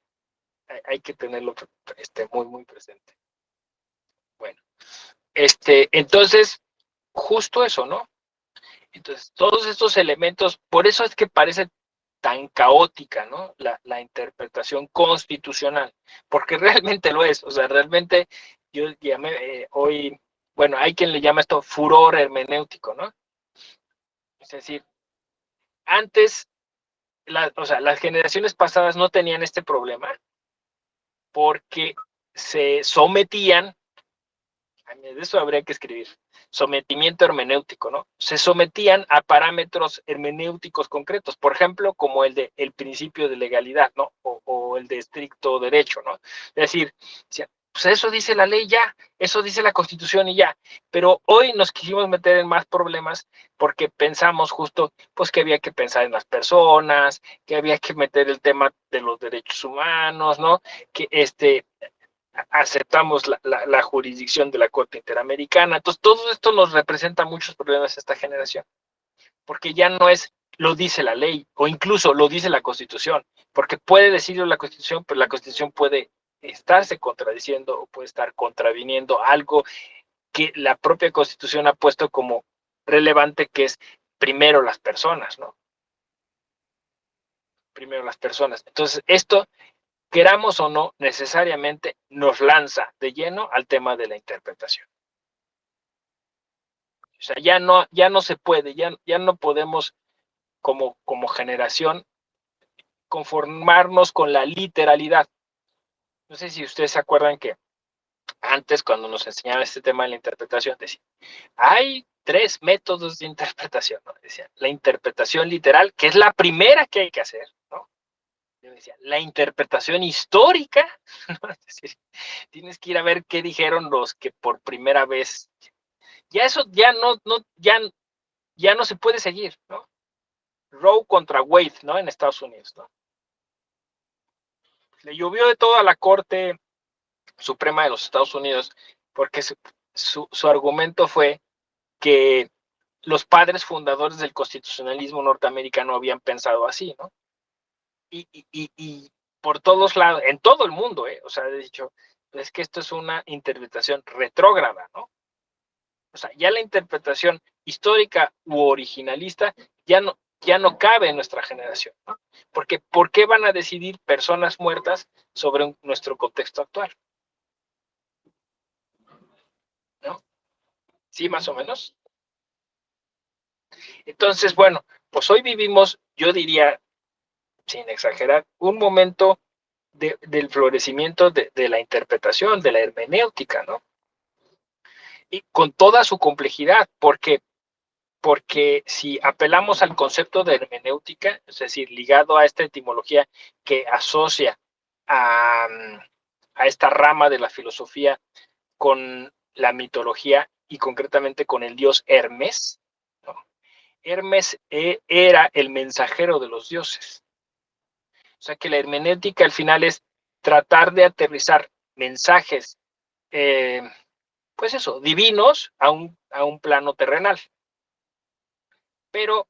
Hay que tenerlo muy, muy presente. Bueno, entonces, justo eso, ¿no? Entonces, todos estos elementos, por eso es que parece tan caótica, ¿no? La interpretación constitucional, porque realmente lo es, o sea, realmente yo llamé hoy, bueno, hay quien le llama esto furor hermenéutico, ¿no? Es decir, antes, o sea, las generaciones pasadas no tenían este problema porque se sometían, de eso habría que escribir, sometimiento hermenéutico, ¿no? Se sometían a parámetros hermenéuticos concretos, por ejemplo, como el de el principio de legalidad, ¿no? O el de estricto derecho, ¿no? Es decir, pues eso dice la ley ya, eso dice la Constitución y ya, pero hoy nos quisimos meter en más problemas porque pensamos justo, pues que había que pensar en las personas, que había que meter el tema de los derechos humanos, ¿no? Que aceptamos la jurisdicción de la Corte Interamericana. Entonces, todo esto nos representa muchos problemas a esta generación, porque ya no es lo dice la ley o incluso lo dice la Constitución, porque puede decirlo la Constitución, pero la Constitución puede estarse contradiciendo o puede estar contraviniendo algo que la propia Constitución ha puesto como relevante, que es primero las personas, ¿no? Primero las personas. Entonces, esto, queramos o no, necesariamente nos lanza de lleno al tema de la interpretación. O sea, ya no se puede, ya no podemos como generación conformarnos con la literalidad. No sé si ustedes se acuerdan que antes, cuando nos enseñaban este tema de la interpretación, decían, hay 3 métodos de interpretación, ¿no? Decían, la interpretación literal, que es la primera que hay que hacer, ¿no? Yo decía, la interpretación histórica, ¿no? Es decir, tienes que ir a ver qué dijeron los que por primera vez, ya eso ya no se puede seguir, ¿no? Roe contra Wade, ¿no? En Estados Unidos, ¿no? Le llovió de toda la Corte Suprema de los Estados Unidos porque su argumento fue que los padres fundadores del constitucionalismo norteamericano habían pensado así, ¿no? Y por todos lados, en todo el mundo, o sea, he dicho, es que esto es una interpretación retrógrada, ¿no? O sea, ya la interpretación histórica u originalista ya no cabe en nuestra generación, ¿no? Porque ¿por qué van a decidir personas muertas sobre nuestro contexto actual? ¿No? Sí, más o menos. Entonces, bueno, pues hoy vivimos, yo diría, sin exagerar, un momento del florecimiento de la interpretación, de la hermenéutica, ¿no? Y con toda su complejidad, porque si apelamos al concepto de hermenéutica, es decir, ligado a esta etimología que asocia a, a esta rama de la filosofía con la mitología y concretamente con el dios Hermes, ¿no? Hermes era el mensajero de los dioses. O sea que la hermenéutica al final es tratar de aterrizar mensajes, pues eso, divinos a un plano terrenal. Pero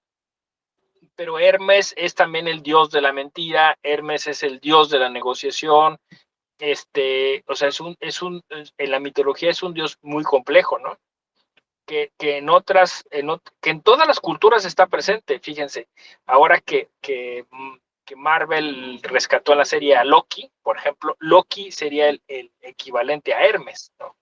Hermes es también el dios de la mentira, Hermes es el dios de la negociación, o sea, en la mitología es un dios muy complejo, ¿no? Que en todas las culturas está presente, fíjense, ahora que Marvel rescató en la serie a Loki, por ejemplo, Loki sería el equivalente a Hermes, ¿no?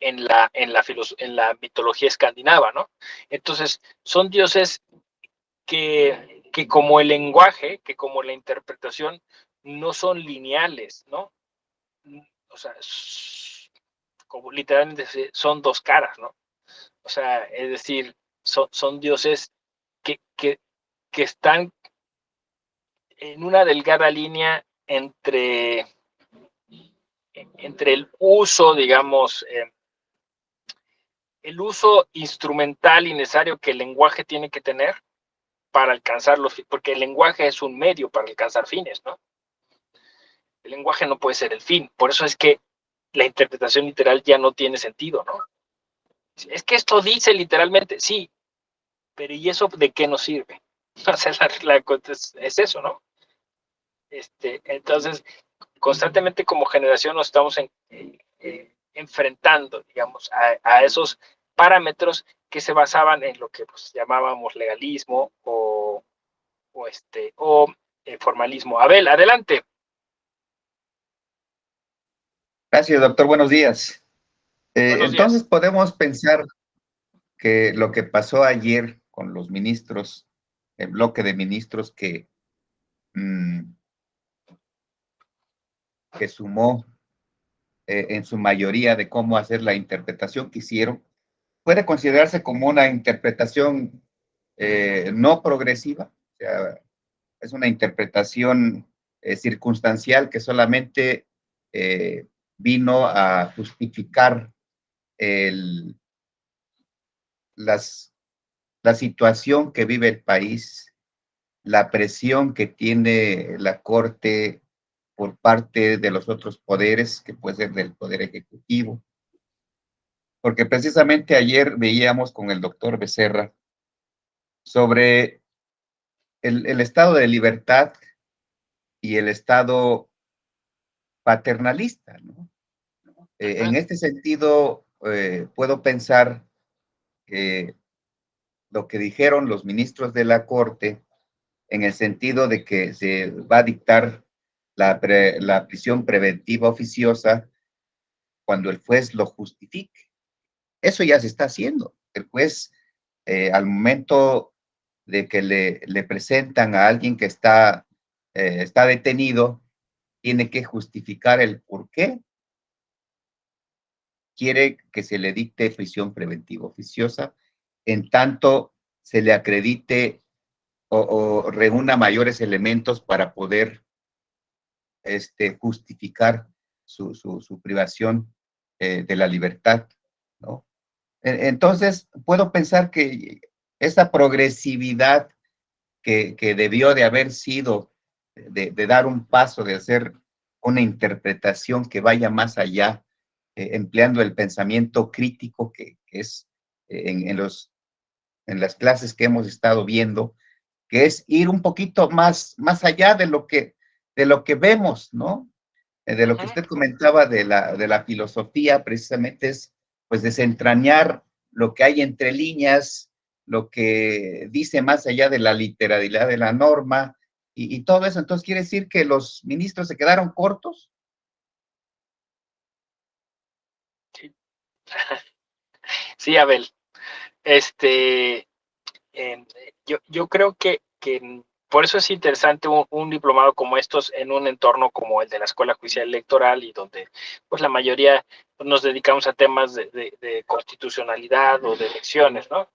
En la mitología escandinava, ¿no? Entonces, son dioses que como el lenguaje, que como la interpretación, no son lineales, ¿no? O sea, como literalmente son dos caras, ¿no? O sea, es decir, son dioses que, que, que están en una delgada línea entre el uso, digamos, el uso instrumental y necesario que el lenguaje tiene que tener para alcanzar los fines, porque el lenguaje es un medio para alcanzar fines, ¿no? El lenguaje no puede ser el fin, por eso es que la interpretación literal ya no tiene sentido, ¿no? Es que esto dice literalmente, sí, pero ¿y eso de qué nos sirve? O sea, es eso, ¿no? Entonces, constantemente como generación nos estamos enfrentando, digamos, a esos parámetros que se basaban en lo que pues, llamábamos legalismo o formalismo. Abel, adelante. Gracias, doctor. Buenos días. Buenos Entonces días. podemos pensar que lo que pasó ayer con los ministros, el bloque de ministros que sumó en su mayoría de cómo hacer la interpretación que hicieron, puede considerarse como una interpretación no progresiva, o sea, es una interpretación circunstancial que solamente vino a justificar el, las, la situación que vive el país, la presión que tiene la Corte por parte de los otros poderes, que puede ser del Poder Ejecutivo. Porque precisamente ayer veíamos con el doctor Becerra sobre el estado de libertad y el estado paternalista, ¿no? En este sentido, puedo pensar que lo que dijeron los ministros de la Corte, en el sentido de que se va a dictar la prisión preventiva oficiosa cuando el juez lo justifique. Eso ya se está haciendo. El juez, al momento de que le presentan a alguien que está detenido, tiene que justificar el por qué quiere que se le dicte prisión preventiva oficiosa, en tanto se le acredite o reúna mayores elementos para poder justificar su privación de la libertad, ¿no? Entonces, puedo pensar que esa progresividad que debió de haber sido, de dar un paso, de hacer una interpretación que vaya más allá, empleando el pensamiento crítico que es en las clases que hemos estado viendo, que es ir un poquito más allá de lo que vemos, ¿no? De lo que usted comentaba de la filosofía, precisamente es, pues, desentrañar lo que hay entre líneas, lo que dice más allá de la literalidad de la norma y todo eso. Entonces, ¿quiere decir que los ministros se quedaron cortos? Sí, sí, Abel. Este, eh, yo creo que por eso es interesante un diplomado como estos en un entorno como el de la Escuela Judicial Electoral y donde pues la mayoría nos dedicamos a temas de constitucionalidad o de elecciones, ¿no?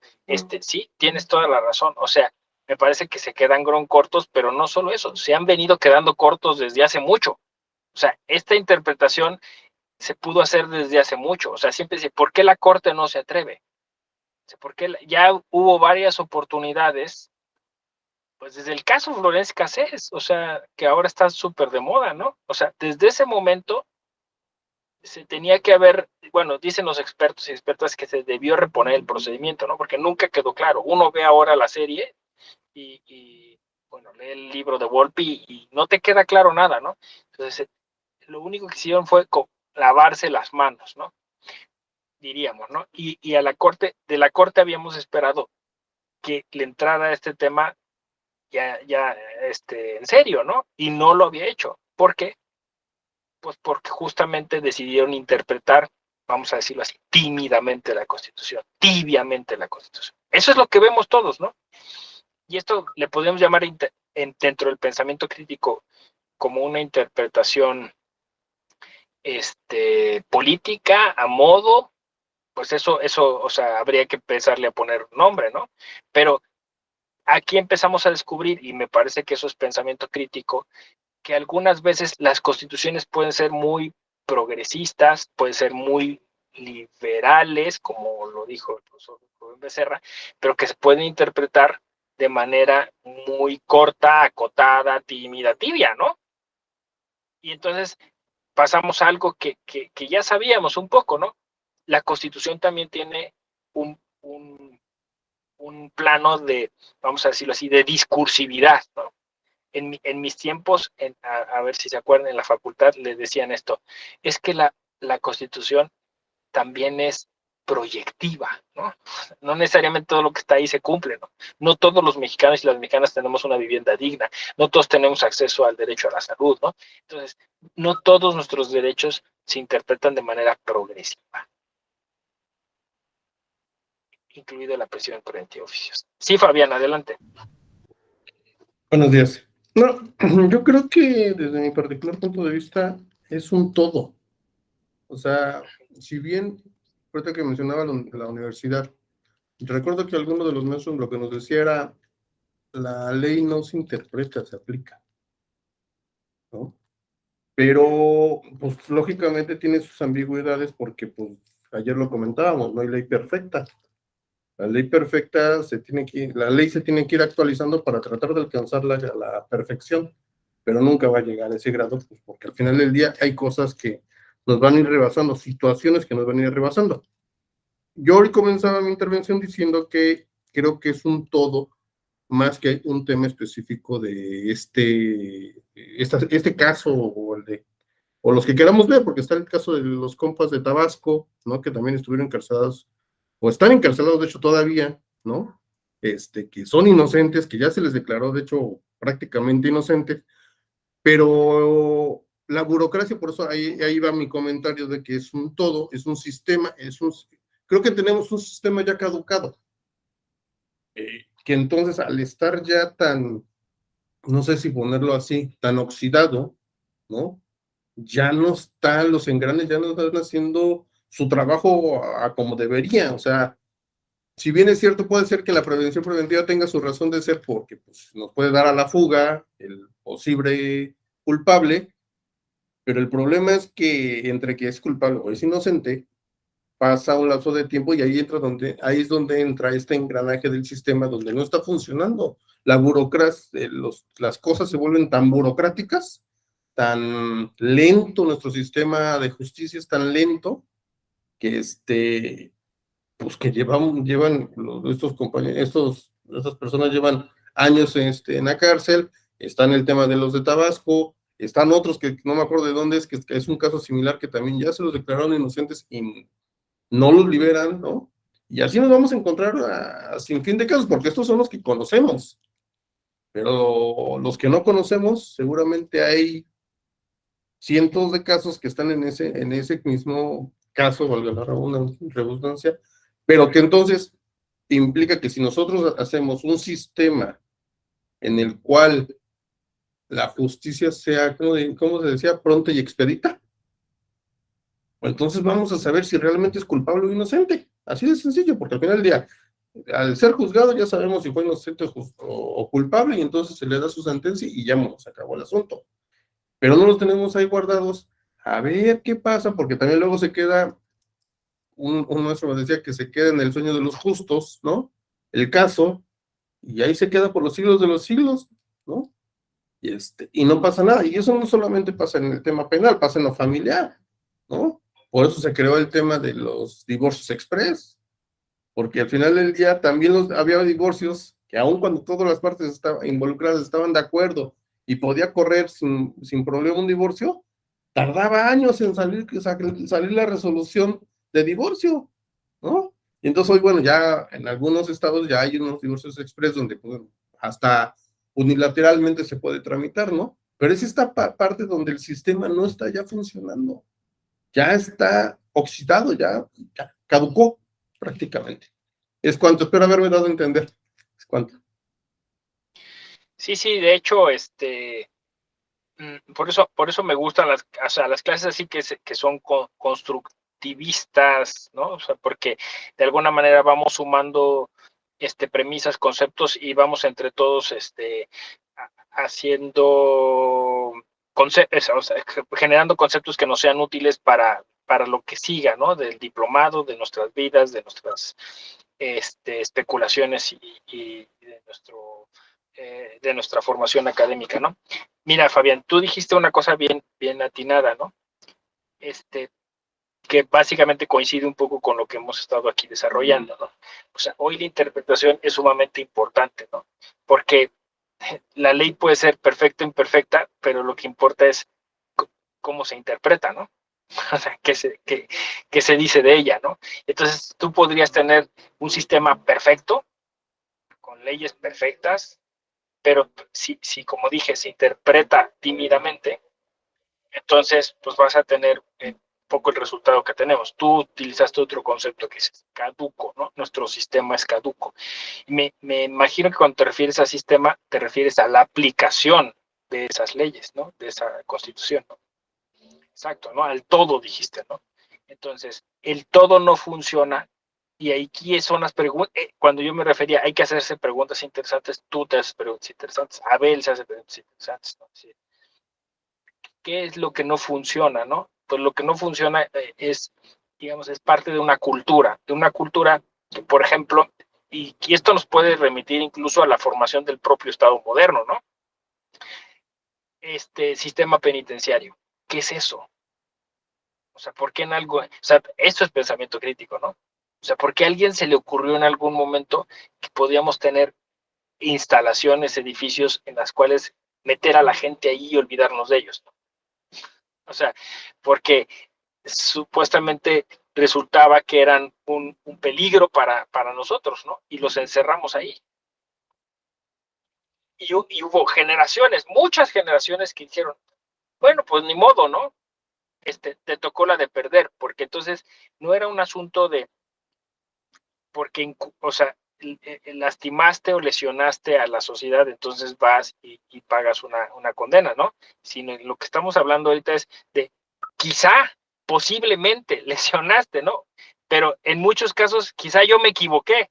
Sí, tienes toda la razón. O sea, me parece que se quedan cortos, pero no solo eso, se han venido quedando cortos desde hace mucho. O sea, esta interpretación se pudo hacer desde hace mucho. O sea, siempre dice, ¿por qué la Corte no se atreve? Porque ya hubo varias oportunidades, pues desde el caso Florence Cassés, o sea, que ahora está súper de moda, ¿no? O sea, desde ese momento se tenía que haber, bueno, dicen los expertos y expertas que se debió reponer el procedimiento, ¿no? Porque nunca quedó claro. Uno ve ahora la serie y bueno, lee el libro de Volpi y no te queda claro nada, ¿no? Entonces, lo único que hicieron fue lavarse las manos, ¿no? Diríamos, ¿no? Y a la Corte, de la Corte habíamos esperado que le entrara a este tema ya en serio, ¿no? Y no lo había hecho. ¿Por qué? Pues porque justamente decidieron interpretar, vamos a decirlo así, tímidamente la Constitución, tibiamente la Constitución. Eso es lo que vemos todos, ¿no? Y esto le podemos llamar dentro del pensamiento crítico como una interpretación política a modo, pues eso, o sea, habría que empezarle a poner nombre, ¿no? Pero aquí empezamos a descubrir, y me parece que eso es pensamiento crítico, que algunas veces las constituciones pueden ser muy progresistas, pueden ser muy liberales, como lo dijo el profesor Rubén Becerra, pero que se pueden interpretar de manera muy corta, acotada, tímida, tibia, ¿no? Y entonces pasamos a algo que ya sabíamos un poco, ¿no? La Constitución también tiene un plano de, vamos a decirlo así, de discursividad, ¿no? En mis tiempos, a ver si se acuerdan, en la facultad les decían esto, es que la Constitución también es proyectiva, ¿no? No necesariamente todo lo que está ahí se cumple, ¿no? No todos los mexicanos y las mexicanas tenemos una vivienda digna, no todos tenemos acceso al derecho a la salud, ¿no? Entonces, no todos nuestros derechos se interpretan de manera progresiva, incluido la prisión preventiva oficiosa. Sí, Fabián, adelante. Buenos días. No, yo creo que desde mi particular punto de vista es un todo. O sea, si bien, ahorita que mencionaba la universidad, recuerdo que alguno de los maestros lo que nos decía era, la ley no se interpreta, se aplica, ¿no? Pero, pues, lógicamente tiene sus ambigüedades porque, pues, ayer lo comentábamos, no hay ley perfecta. La ley perfecta la ley se tiene que ir actualizando para tratar de alcanzar la perfección. pero nunca va a llegar a ese grado, pues, porque al final del día hay cosas que nos van a ir rebasando, situaciones que nos van a ir rebasando. Yo hoy comenzaba mi intervención diciendo que creo que es un todo, más que un tema específico de este caso o los que queramos ver, porque está el caso de los compas de Tabasco, ¿no? Que también estuvieron encarcelados, o están encarcelados, de hecho, todavía, ¿no? Que son inocentes, que ya se les declaró, de hecho, prácticamente inocentes, pero la burocracia, por eso ahí va mi comentario de que es un todo, es un sistema, creo que tenemos un sistema ya caducado, que entonces al estar ya tan, no sé si ponerlo así, tan oxidado, ¿no? Ya no están los engranes, ya no están haciendo su trabajo como debería. O sea, si bien es cierto, puede ser que la prevención preventiva tenga su razón de ser porque pues, nos puede dar a la fuga el posible culpable, pero el problema es que entre que es culpable o es inocente, pasa un lapso de tiempo y ahí es donde entra este engranaje del sistema donde no está funcionando. La burocracia, las cosas se vuelven tan burocráticas, tan lento, nuestro sistema de justicia es tan lento que pues que llevan estos compañeros, estas personas llevan años en la cárcel. Está en el tema de los de Tabasco, están otros que no me acuerdo de dónde es, que es un caso similar que también ya se los declararon inocentes y no los liberan, ¿no? Y así nos vamos a encontrar sin fin de casos, porque estos son los que conocemos, pero los que no conocemos, seguramente hay cientos de casos que están en ese mismo caso, valga la redundancia, pero que entonces implica que si nosotros hacemos un sistema en el cual la justicia sea, ¿cómo se decía? Pronta y expedita, entonces vamos a saber si realmente es culpable o inocente. Así de sencillo, porque al final del día, al ser juzgado ya sabemos si fue inocente o culpable y entonces se le da su sentencia y ya se acabó el asunto. Pero no los tenemos ahí guardados a ver qué pasa, porque también luego se queda, un maestro me decía que se queda en el sueño de los justos, ¿no? El caso, y ahí se queda por los siglos de los siglos, ¿no? Y no pasa nada. Y eso no solamente pasa en el tema penal, pasa en lo familiar, ¿no? Por eso se creó el tema de los divorcios express, porque al final del día también había divorcios que aun cuando todas las partes involucradas estaban de acuerdo y podía correr sin problema un divorcio, tardaba años en salir la resolución de divorcio, ¿no? Y entonces hoy, bueno, ya en algunos estados ya hay unos divorcios express donde pues, hasta unilateralmente se puede tramitar, ¿no? Pero es esta parte donde el sistema no está ya funcionando, ya está oxidado, ya caducó prácticamente. Es cuanto, espero haberme dado a entender. Es cuanto. Sí, de hecho, por eso me gustan las clases así que son constructivistas, ¿no? O sea, porque de alguna manera vamos sumando premisas, conceptos y vamos entre todos haciendo conceptos, o sea, generando conceptos que nos sean útiles para lo que siga, ¿no? Del diplomado, de nuestras vidas, de nuestras especulaciones y de nuestra formación académica, ¿no? Mira, Fabián, tú dijiste una cosa bien atinada, ¿no? Que básicamente coincide un poco con lo que hemos estado aquí desarrollando, ¿no? O sea, hoy la interpretación es sumamente importante, ¿no? Porque la ley puede ser perfecta o imperfecta, pero lo que importa es cómo se interpreta, ¿no? O sea, qué se dice de ella, ¿no? Entonces, tú podrías tener un sistema perfecto, con leyes perfectas, pero si como dije, se interpreta tímidamente, entonces, pues vas a tener poco el resultado que tenemos. Tú utilizaste otro concepto que es caduco, ¿no? Nuestro sistema es caduco. Me imagino que cuando te refieres al sistema, te refieres a la aplicación de esas leyes, ¿no? De esa constitución, ¿no? Exacto, ¿no? Al todo dijiste, ¿no? Entonces, el todo no funciona y aquí son las preguntas, cuando yo me refería, hay que hacerse preguntas interesantes, tú te haces preguntas interesantes, Abel se hace preguntas interesantes, ¿no? Sí. ¿Qué es lo que no funciona, no? Pues lo que no funciona es, digamos, es parte de una cultura que, por ejemplo, y esto nos puede remitir incluso a la formación del propio Estado moderno, ¿no? sistema penitenciario. ¿Qué es eso? O sea, ¿por qué en algo? O sea, esto es pensamiento crítico, ¿no? O sea, ¿por qué a alguien se le ocurrió en algún momento que podíamos tener instalaciones, edificios en las cuales meter a la gente ahí y olvidarnos de ellos, ¿no? O sea, porque supuestamente resultaba que eran un peligro para nosotros, ¿no? Y los encerramos ahí. Y hubo generaciones, muchas generaciones que dijeron, bueno, pues ni modo, ¿no? Te tocó la de perder, porque entonces no era un asunto de, porque, o sea, lastimaste o lesionaste a la sociedad, entonces vas y pagas una condena, ¿no? Sino lo que estamos hablando ahorita es de quizá, posiblemente lesionaste, ¿no? Pero en muchos casos quizá yo me equivoqué.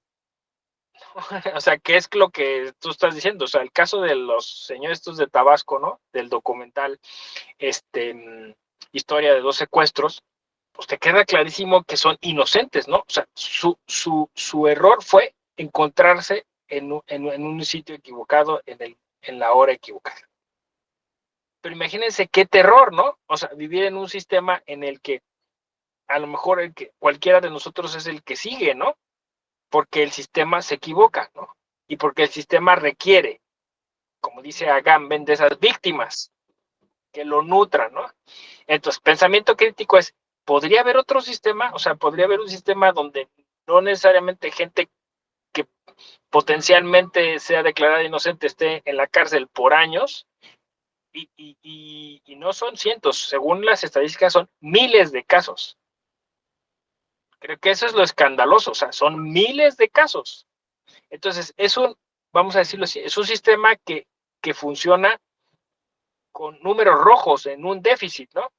O sea, ¿qué es lo que tú estás diciendo? O sea, el caso de los señores estos de Tabasco, ¿no? Del documental, Historia de dos secuestros, pues te queda clarísimo que son inocentes, ¿no? O sea, su error fue encontrarse en un sitio equivocado, en la hora equivocada. Pero imagínense qué terror, ¿no? O sea, vivir en un sistema en el que a lo mejor cualquiera de nosotros es el que sigue, ¿no? Porque el sistema se equivoca, ¿no? Y porque el sistema requiere, como dice Agamben, de esas víctimas que lo nutran, ¿no? Entonces, pensamiento crítico es, ¿podría haber otro sistema? O sea, ¿podría haber un sistema donde no necesariamente gente que potencialmente sea declarada inocente esté en la cárcel por años? Y no son cientos, según las estadísticas son miles de casos. Creo que eso es lo escandaloso, o sea, son miles de casos. Entonces, vamos a decirlo así, es un sistema que funciona con números rojos en un déficit, ¿no? O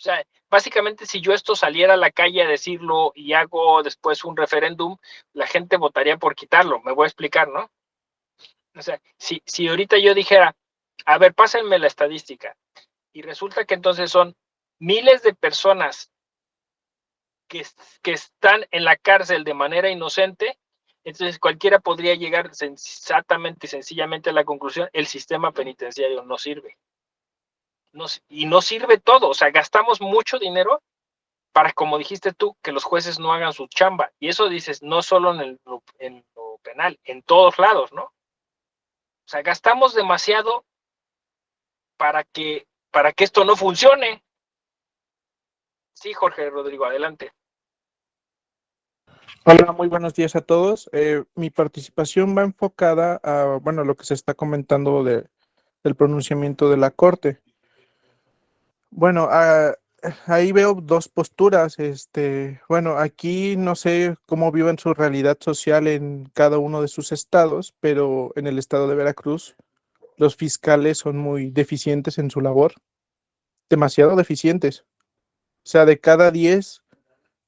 sea, básicamente si yo esto saliera a la calle a decirlo y hago después un referéndum, la gente votaría por quitarlo. Me voy a explicar, ¿no? O sea, si ahorita yo dijera, a ver, pásenme la estadística, y resulta que entonces son miles de personas que están en la cárcel de manera inocente, entonces cualquiera podría llegar sensatamente y sencillamente a la conclusión, el sistema penitenciario no sirve. Y no sirve todo, o sea, gastamos mucho dinero para, como dijiste tú, que los jueces no hagan su chamba. Y eso dices, no solo en lo penal, en todos lados, ¿no? O sea, gastamos demasiado para que esto no funcione. Sí, Jorge Rodrigo, adelante. Hola, muy buenos días a todos. Mi participación va enfocada a, bueno, lo que se está comentando del pronunciamiento de la Corte. Bueno, ahí veo dos posturas. Bueno, aquí no sé cómo viven su realidad social en cada uno de sus estados, pero en el estado de Veracruz, los fiscales son muy deficientes en su labor, demasiado deficientes. O sea, de cada 10,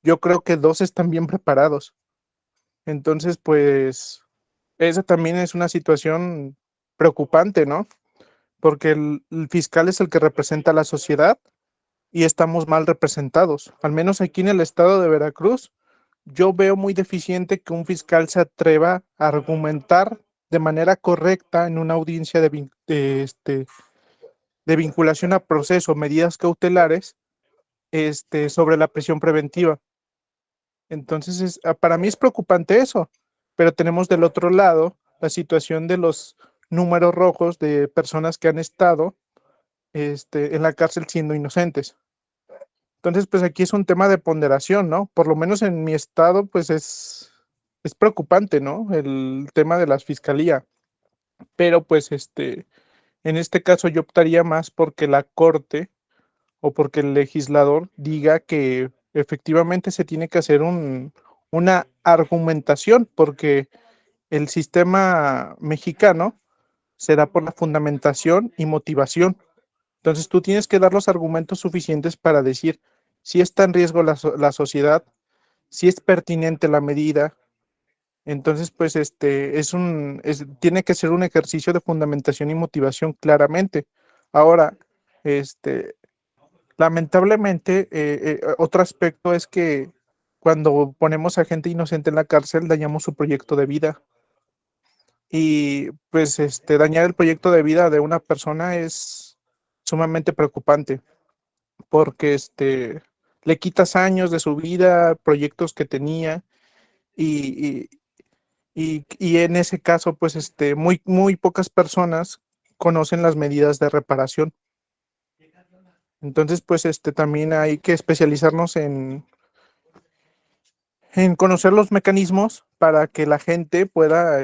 yo creo que 2 están bien preparados. Entonces, pues, esa también es una situación preocupante, ¿no? Porque el fiscal es el que representa a la sociedad y estamos mal representados. Al menos aquí en el estado de Veracruz, yo veo muy deficiente que un fiscal se atreva a argumentar de manera correcta en una audiencia de vinculación a proceso, medidas cautelares, sobre la prisión preventiva. Entonces, para mí es preocupante eso, pero tenemos del otro lado la situación de los números rojos de personas que han estado en la cárcel siendo inocentes. Entonces, pues aquí es un tema de ponderación, ¿no? Por lo menos en mi estado, pues es preocupante, ¿no? El tema de la fiscalía. Pero pues en este caso yo optaría más porque la Corte o porque el legislador diga que efectivamente se tiene que hacer una argumentación, porque el sistema mexicano se da por la fundamentación y motivación. Entonces tú tienes que dar los argumentos suficientes para decir si está en riesgo la sociedad, si es pertinente la medida. Entonces, pues tiene que ser un ejercicio de fundamentación y motivación claramente. Ahora, este, lamentablemente, otro aspecto es que cuando ponemos a gente inocente en la cárcel, dañamos su proyecto de vida. y pues dañar el proyecto de vida de una persona es sumamente preocupante, porque le quitas años de su vida, proyectos que tenía, y, y en ese caso, pues muy pocas personas conocen las medidas de reparación. Entonces, pues también hay que especializarnos en conocer los mecanismos para que la gente pueda,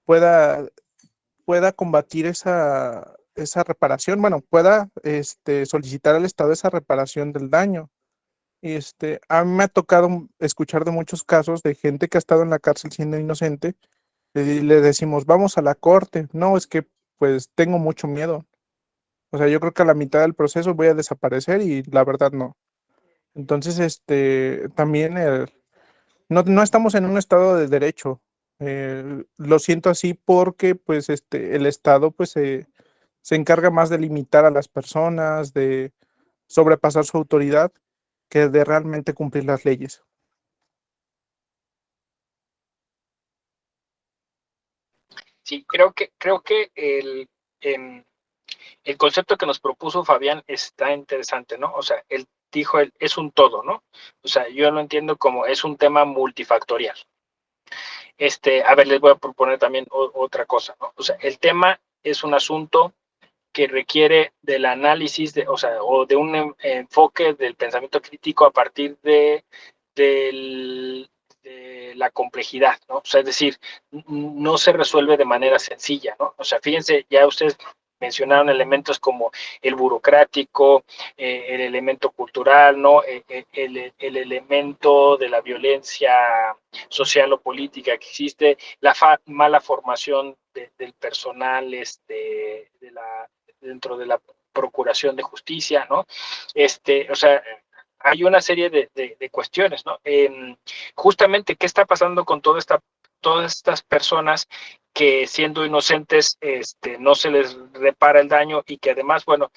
pueda combatir esa reparación, bueno, pueda solicitar al Estado esa reparación del daño. Y a mí me ha tocado escuchar de muchos casos de gente que ha estado en la cárcel siendo inocente. Le decimos, vamos a la corte. No, es que pues tengo mucho miedo. O sea, yo creo que a la mitad del proceso voy a desaparecer y la verdad no. Entonces, también no estamos en un estado de derecho. Lo siento así porque pues el Estado pues se encarga más de limitar a las personas, de sobrepasar su autoridad, que de realmente cumplir las leyes. Sí, creo que el concepto que nos propuso Fabián está interesante, ¿no? O sea, él dijo, es un todo, ¿no? O sea, yo lo entiendo como es un tema multifactorial. A ver, les voy a proponer también otra cosa, ¿no? O sea, el tema es un asunto que requiere del análisis, o sea, o de un enfoque del pensamiento crítico a partir de la complejidad, ¿no? O sea, es decir, no se resuelve de manera sencilla, ¿no? O sea, fíjense, ya ustedes mencionaron elementos como el burocrático, el elemento cultural, ¿no? El elemento de la violencia social o política que existe, la mala formación del personal dentro de la procuración de justicia, ¿no? O sea, hay una serie de cuestiones, ¿no? Justamente, ¿qué está pasando con todas estas personas que siendo inocentes no se les repara el daño y que además, bueno,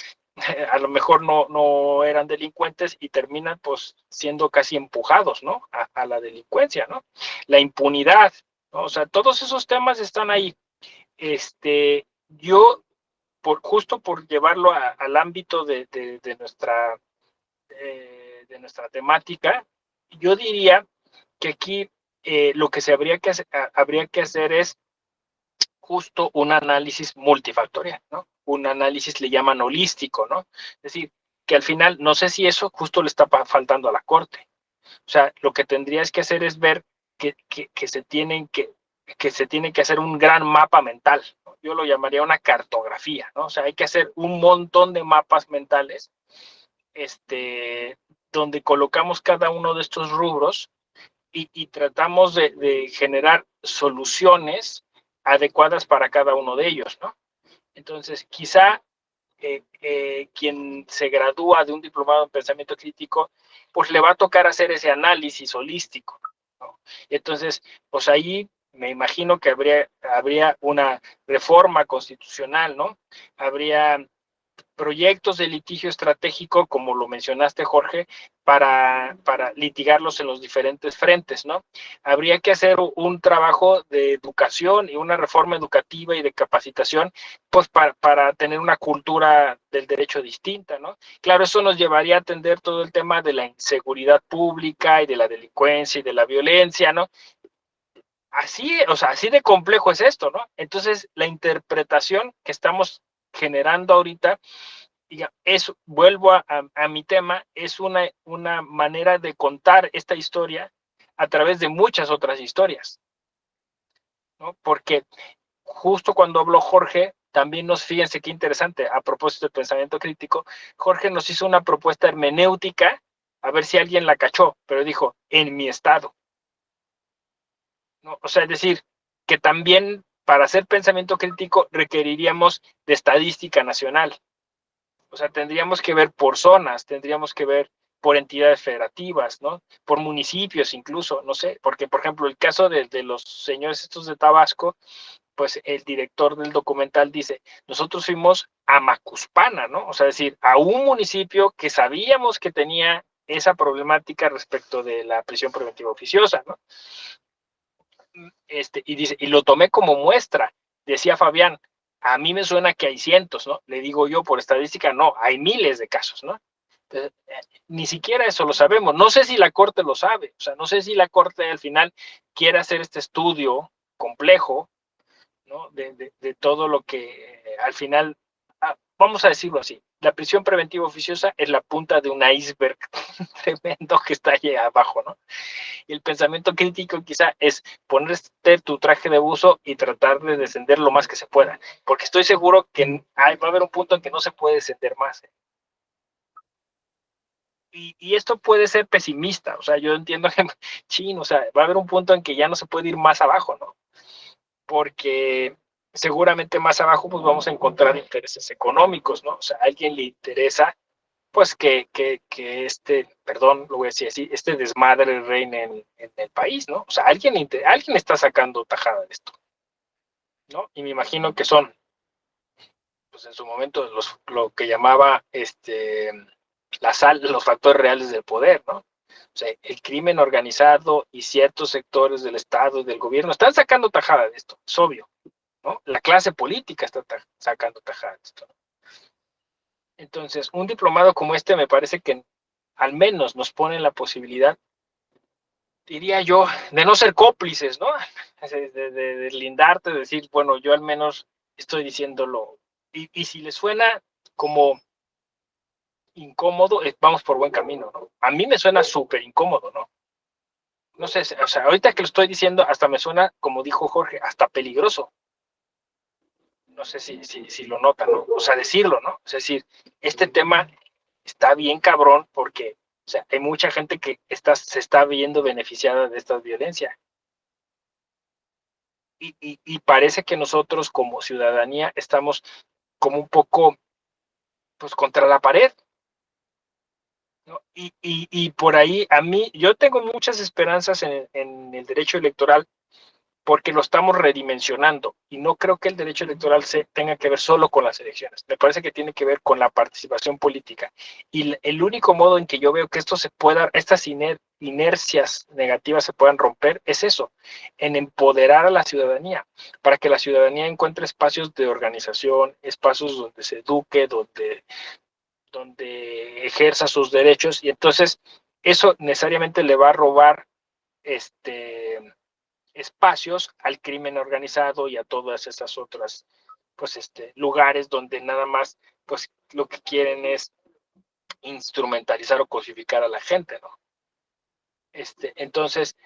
a lo mejor no eran delincuentes y terminan pues siendo casi empujados, ¿no? A la delincuencia, ¿no? La impunidad, ¿no? O sea, todos esos temas están ahí. Yo, justo por llevarlo al ámbito de nuestra temática, yo diría que aquí lo que habría que hacer es justo un análisis multifactorial, ¿no? Un análisis le llaman holístico, ¿no? Es decir, que al final, no sé si eso justo le está faltando a la Corte. O sea, lo que tendrías que hacer es ver que se tiene que hacer un gran mapa mental, ¿no? Yo lo llamaría una cartografía, ¿no? O sea, hay que hacer un montón de mapas mentales, donde colocamos cada uno de estos rubros y tratamos de generar soluciones adecuadas para cada uno de ellos, ¿no? Entonces, quizá quien se gradúa de un diplomado en pensamiento crítico, pues le va a tocar hacer ese análisis holístico, ¿no? Entonces, pues ahí me imagino que habría una reforma constitucional, ¿no? Habría proyectos de litigio estratégico, como lo mencionaste, Jorge, para litigarlos en los diferentes frentes, ¿no? Habría que hacer un trabajo de educación y una reforma educativa y de capacitación, pues para tener una cultura del derecho distinta, ¿no? Claro, eso nos llevaría a atender todo el tema de la inseguridad pública y de la delincuencia y de la violencia, ¿no? Así, o sea, así de complejo es esto, ¿no? Entonces, la interpretación que estamos generando ahorita, vuelvo a mi tema, es una manera de contar esta historia a través de muchas otras historias, ¿no? Porque justo cuando habló Jorge, también fíjense qué interesante, a propósito del pensamiento crítico, Jorge nos hizo una propuesta hermenéutica, a ver si alguien la cachó, pero dijo, en mi estado, ¿no? O sea, es decir, que también para hacer pensamiento crítico requeriríamos de estadística nacional. O sea, tendríamos que ver por zonas, tendríamos que ver por entidades federativas, ¿no? Por municipios incluso, no sé, porque por ejemplo el caso de los señores estos de Tabasco, pues el director del documental dice, nosotros fuimos a Macuspana, ¿no? O sea, es decir, a un municipio que sabíamos que tenía esa problemática respecto de la prisión preventiva oficiosa, ¿no? y dice, y lo tomé como muestra, decía Fabián, a mí me suena que hay cientos, ¿no? Le digo yo, por estadística, no, hay miles de casos, ¿no? Entonces, ni siquiera eso lo sabemos. No sé si la Corte lo sabe, o sea, no sé si la Corte al final quiere hacer este estudio complejo, ¿no? De todo lo que al final, vamos a decirlo así, la prisión preventiva oficiosa es la punta de un iceberg tremendo que está allí abajo, ¿no? Y el pensamiento crítico quizá es ponerte tu traje de buzo y tratar de descender lo más que se pueda, porque estoy seguro que va a haber un punto en que no se puede descender más. Y esto puede ser pesimista, o sea, yo entiendo que, o sea, va a haber un punto en que ya no se puede ir más abajo, ¿no? Porque seguramente más abajo pues vamos a encontrar intereses económicos, ¿no? O sea, a alguien le interesa pues que perdón, lo voy a decir así, este desmadre reine en el país, ¿no? O sea, alguien está sacando tajada de esto, ¿no? Y me imagino que son, pues en su momento, lo que llamaba los factores reales del poder, ¿no? O sea, el crimen organizado y ciertos sectores del Estado y del gobierno están sacando tajada de esto, es obvio, ¿no? La clase política está sacando tajada de esto, ¿no? Entonces, un diplomado como este me parece que al menos nos pone la posibilidad, diría yo, de no ser cómplices, ¿no? De lindarte, de decir, bueno, yo al menos estoy diciéndolo. Y si les suena como incómodo, vamos por buen camino, ¿no? A mí me suena súper incómodo, ¿no? No sé, o sea, ahorita que lo estoy diciendo, hasta me suena, como dijo Jorge, hasta peligroso. No sé si lo notan, ¿no? O sea, decirlo, ¿no? Es decir, este tema está bien cabrón porque, o sea, hay mucha gente que se está viendo beneficiada de esta violencia. Y parece que nosotros como ciudadanía estamos como un poco, pues, contra la pared, ¿no? Y por ahí, yo tengo muchas esperanzas en el derecho electoral porque lo estamos redimensionando y no creo que el derecho electoral tenga que ver solo con las elecciones. Me parece que tiene que ver con la participación política. Y el único modo en que yo veo que estas inercias negativas se puedan romper es eso, en empoderar a la ciudadanía, para que la ciudadanía encuentre espacios de organización, espacios donde se eduque, donde ejerza sus derechos, y entonces eso necesariamente le va a robar espacios al crimen organizado y a todas esas otras pues lugares donde nada más pues lo que quieren es instrumentalizar o cosificar a la gente, ¿no? Entonces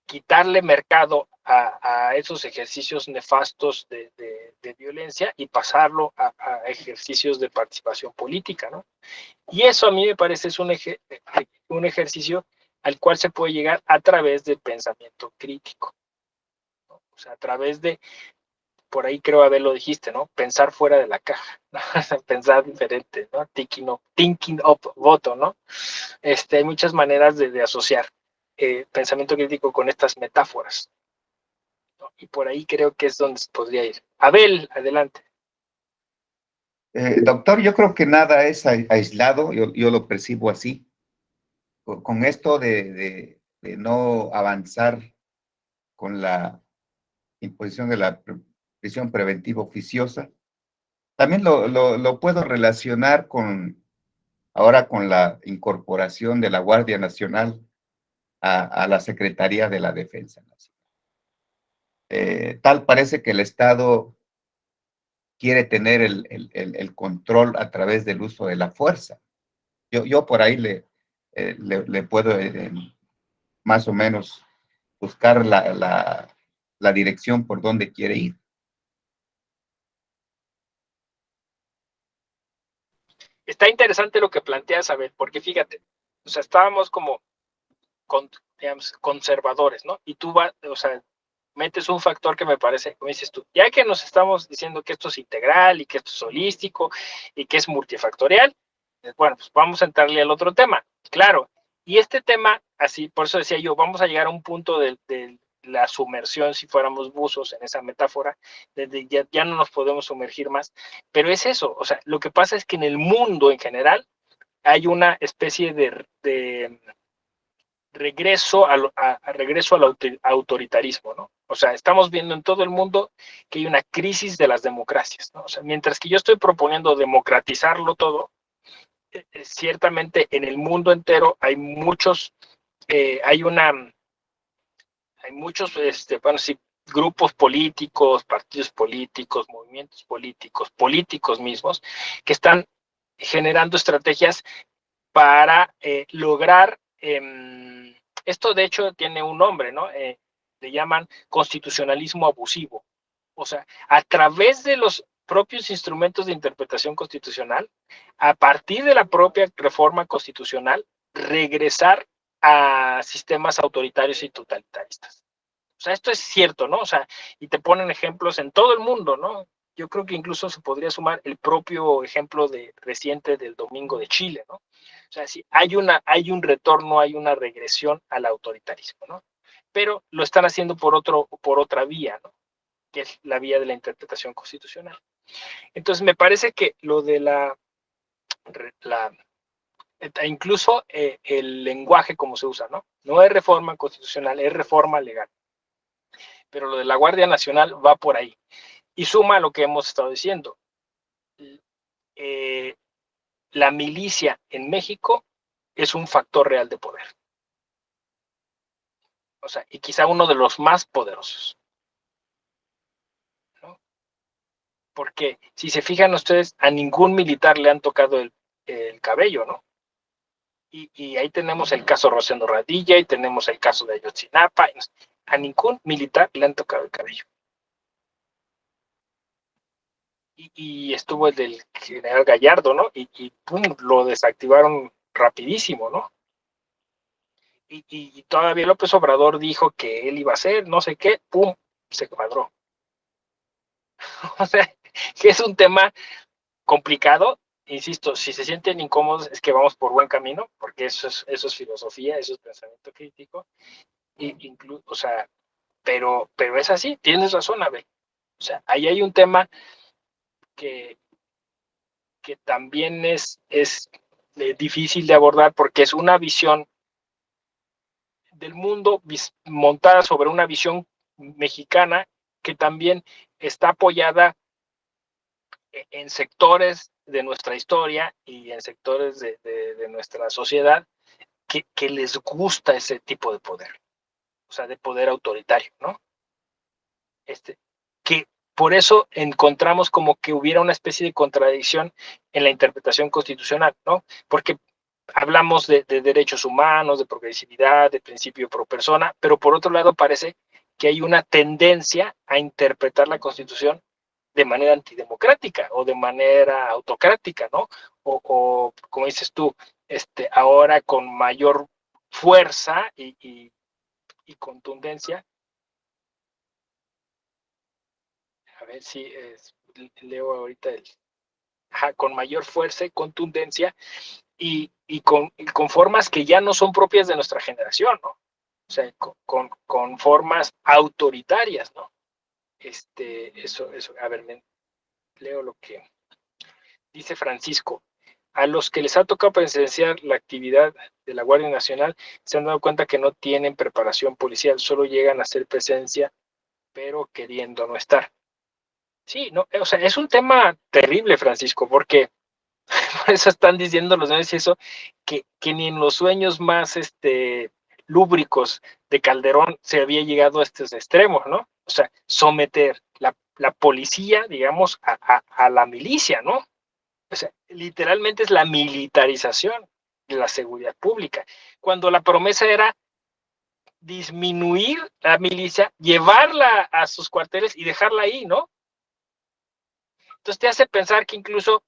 quitarle mercado a esos ejercicios nefastos de violencia y pasarlo a ejercicios de participación política, ¿no? Y eso a mí me parece es un ejercicio al cual se puede llegar a través del pensamiento crítico, ¿no? O sea, a través de, por ahí creo lo dijiste, ¿no? Pensar fuera de la caja, ¿no? Pensar diferente, ¿no? Thinking up voto, ¿no? Hay muchas maneras de asociar pensamiento crítico con estas metáforas, ¿no? Y por ahí creo que es donde se podría ir. Abel, adelante. Doctor, yo creo que nada es aislado, yo lo percibo así. Con esto de no avanzar con la imposición de la prisión preventiva oficiosa, también lo puedo relacionar ahora con la incorporación de la Guardia Nacional a la Secretaría de la Defensa Nacional. Tal parece que el Estado quiere tener el control a través del uso de la fuerza. Yo por ahí le puedo más o menos buscar la dirección por donde quiere ir. Está interesante lo que planteas, Abel, porque fíjate, o sea, estábamos como digamos, conservadores, ¿no? Y tú o sea, metes un factor que me parece, como dices tú, ya que nos estamos diciendo que esto es integral y que esto es holístico y que es multifactorial, bueno, pues vamos a entrarle al otro tema, claro. Y este tema, así, por eso decía yo, vamos a llegar a un punto de la sumersión si fuéramos buzos en esa metáfora, ya no nos podemos sumergir más, pero es eso, o sea, lo que pasa es que en el mundo en general hay una especie de regreso regreso al autoritarismo, ¿no? O sea, estamos viendo en todo el mundo que hay una crisis de las democracias, ¿no? O sea, mientras que yo estoy proponiendo democratizarlo todo, ciertamente en el mundo entero hay muchos, hay muchos, bueno, sí, grupos políticos, partidos políticos, movimientos políticos, políticos mismos, que están generando estrategias para lograr, esto de hecho tiene un nombre, ¿no? Le llaman constitucionalismo abusivo. O sea, a través de los propios instrumentos de interpretación constitucional, a partir de la propia reforma constitucional, regresar a sistemas autoritarios y totalitaristas. O sea, esto es cierto, ¿no? O sea, y te ponen ejemplos en todo el mundo, ¿no? Yo creo que incluso se podría sumar el propio ejemplo reciente del Domingo de Chile, ¿no? O sea, sí, hay un retorno, hay una regresión al autoritarismo, ¿no? Pero lo están haciendo por otra vía, ¿no? Que es la vía de la interpretación constitucional. Entonces, me parece que lo de incluso el lenguaje como se usa, ¿no? No es reforma constitucional, es reforma legal. Pero lo de la Guardia Nacional va por ahí. Y suma a lo que hemos estado diciendo. La milicia en México es un factor real de poder. O sea, y quizá uno de los más poderosos, ¿no? Porque si se fijan ustedes, a ningún militar le han tocado el cabello, ¿no? Y ahí tenemos el caso Rosendo Radilla y tenemos el caso de Ayotzinapa. A ningún militar le han tocado el cabello. Y estuvo el del general Gallardo, ¿no? Y pum, lo desactivaron rapidísimo, ¿no? Y todavía López Obrador dijo que él iba a hacer no sé qué, pum, se cuadró. O sea, que es un tema complicado, insisto, si se sienten incómodos es que vamos por buen camino, porque eso es filosofía, eso es pensamiento crítico, o sea, pero es así, tienes razón, Abel. O sea, ahí hay un tema que también es difícil de abordar porque es una visión del mundo montada sobre una visión mexicana que también está apoyada en sectores de nuestra historia y en sectores de nuestra sociedad que les gusta ese tipo de poder, o sea, de poder autoritario, ¿no? Que por eso encontramos como que hubiera una especie de contradicción en la interpretación constitucional, ¿no? Porque hablamos de derechos humanos, de progresividad, de principio pro persona, pero por otro lado parece que hay una tendencia a interpretar la Constitución de manera antidemocrática o de manera autocrática, ¿no? O como dices tú, ahora con mayor fuerza y contundencia. A ver si leo ahorita con mayor fuerza y contundencia y con formas que ya no son propias de nuestra generación, ¿no? O sea, con formas autoritarias, ¿no? Eso, a ver, leo lo que dice Francisco. A los que les ha tocado presenciar la actividad de la Guardia Nacional se han dado cuenta que no tienen preparación policial, solo llegan a hacer presencia, pero queriendo no estar. Sí, no, o sea, es un tema terrible, Francisco, porque por eso están diciendo los medios eso, que ni en los sueños más lúbricos de Calderón se había llegado a estos extremos, ¿no? O sea, someter la policía, digamos, a la milicia, ¿no? O sea, literalmente es la militarización de la seguridad pública, cuando la promesa era disminuir la milicia, llevarla a sus cuarteles y dejarla ahí, ¿no? Entonces te hace pensar que incluso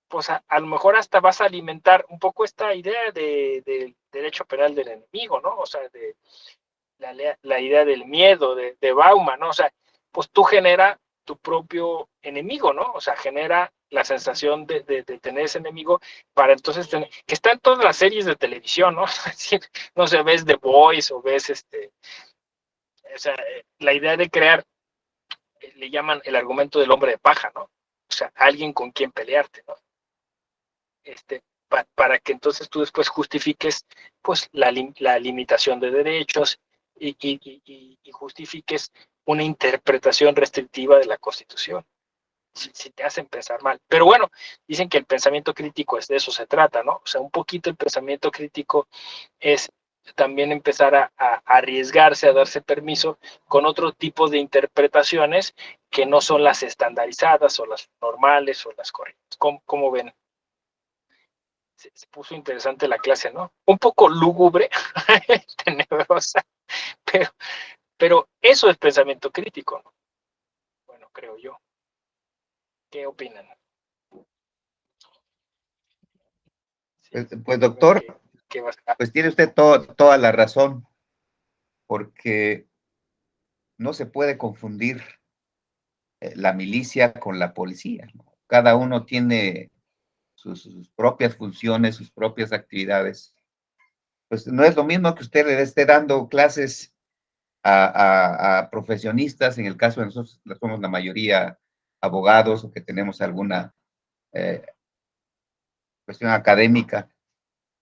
pues a lo mejor hasta vas a alimentar un poco esta idea del derecho penal del enemigo, ¿no? O sea, de la idea del miedo de Bauman, ¿no? O sea, pues tú genera tu propio enemigo, ¿no? O sea, genera la sensación de tener ese enemigo para entonces tener, que está en todas las series de televisión, ¿no? Es decir, no sé, ves The Voice o ves o sea, la idea de crear, le llaman el argumento del hombre de paja, ¿no? O sea, alguien con quien pelearte, ¿no? para que entonces tú después justifiques pues la limitación de derechos y justifiques una interpretación restrictiva de la Constitución, si te hacen pensar mal. Pero bueno, dicen que el pensamiento crítico es de eso se trata, ¿no? O sea, un poquito el pensamiento crítico es también empezar a arriesgarse, a darse permiso con otro tipo de interpretaciones que no son las estandarizadas o las normales o las correctas. ¿Cómo ven? Se puso interesante la clase, ¿no? Un poco lúgubre, tenebrosa, pero eso es pensamiento crítico, ¿no? Bueno, creo yo. ¿Qué opinan? Sí, Pues doctor, ¿qué vas a... pues tiene usted toda la razón, porque no se puede confundir la milicia con la policía, ¿no? Cada uno tiene sus propias funciones, sus propias actividades. Pues no es lo mismo que usted le esté dando clases a profesionistas, en el caso de nosotros somos la mayoría abogados o que tenemos alguna cuestión académica,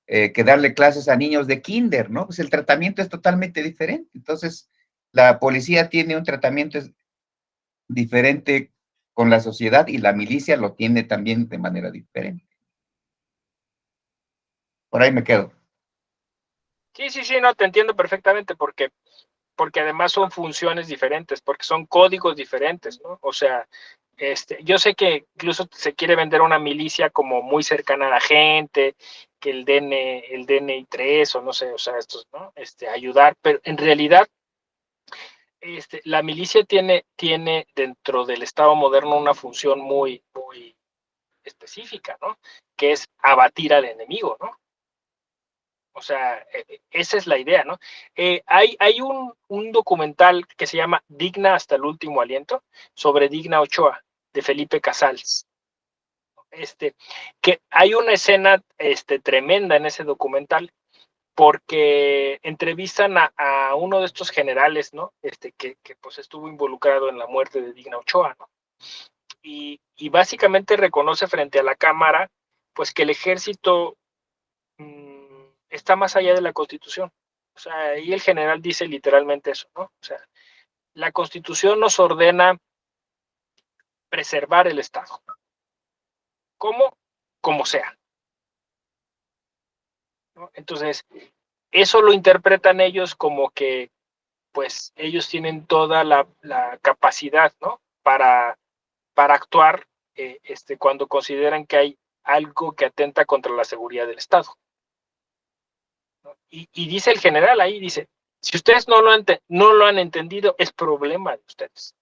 que darle clases a niños de kinder, ¿no? Pues el tratamiento es totalmente diferente. Entonces, la policía tiene un tratamiento diferente con la sociedad y la milicia lo tiene también de manera diferente. Por ahí me quedo. Sí, no, te entiendo perfectamente porque además son funciones diferentes, porque son códigos diferentes, ¿no? O sea, yo sé que incluso se quiere vender una milicia como muy cercana a la gente, que el DNI 3 o no sé, o sea, estos, ¿no? Ayudar, pero en realidad la milicia tiene dentro del Estado moderno una función muy específica, ¿no? Que es abatir al enemigo, ¿no? O sea, esa es la idea, ¿no? Hay un documental que se llama Digna hasta el último aliento, sobre Digna Ochoa, de Felipe Casals. Que hay una escena tremenda en ese documental, porque entrevistan a uno de estos generales, ¿no? Que pues estuvo involucrado en la muerte de Digna Ochoa, ¿no? Y básicamente reconoce frente a la cámara, pues que el ejército está más allá de la Constitución. O sea, y el general dice literalmente eso, ¿no? O sea, la Constitución nos ordena preservar el Estado. ¿Cómo? Como sea, ¿no? Entonces, eso lo interpretan ellos como que, pues, ellos tienen toda la capacidad, ¿no? Para actuar cuando consideran que hay algo que atenta contra la seguridad del Estado. ¿No? Y dice el general ahí, dice, si ustedes no lo han entendido, es problema de ustedes.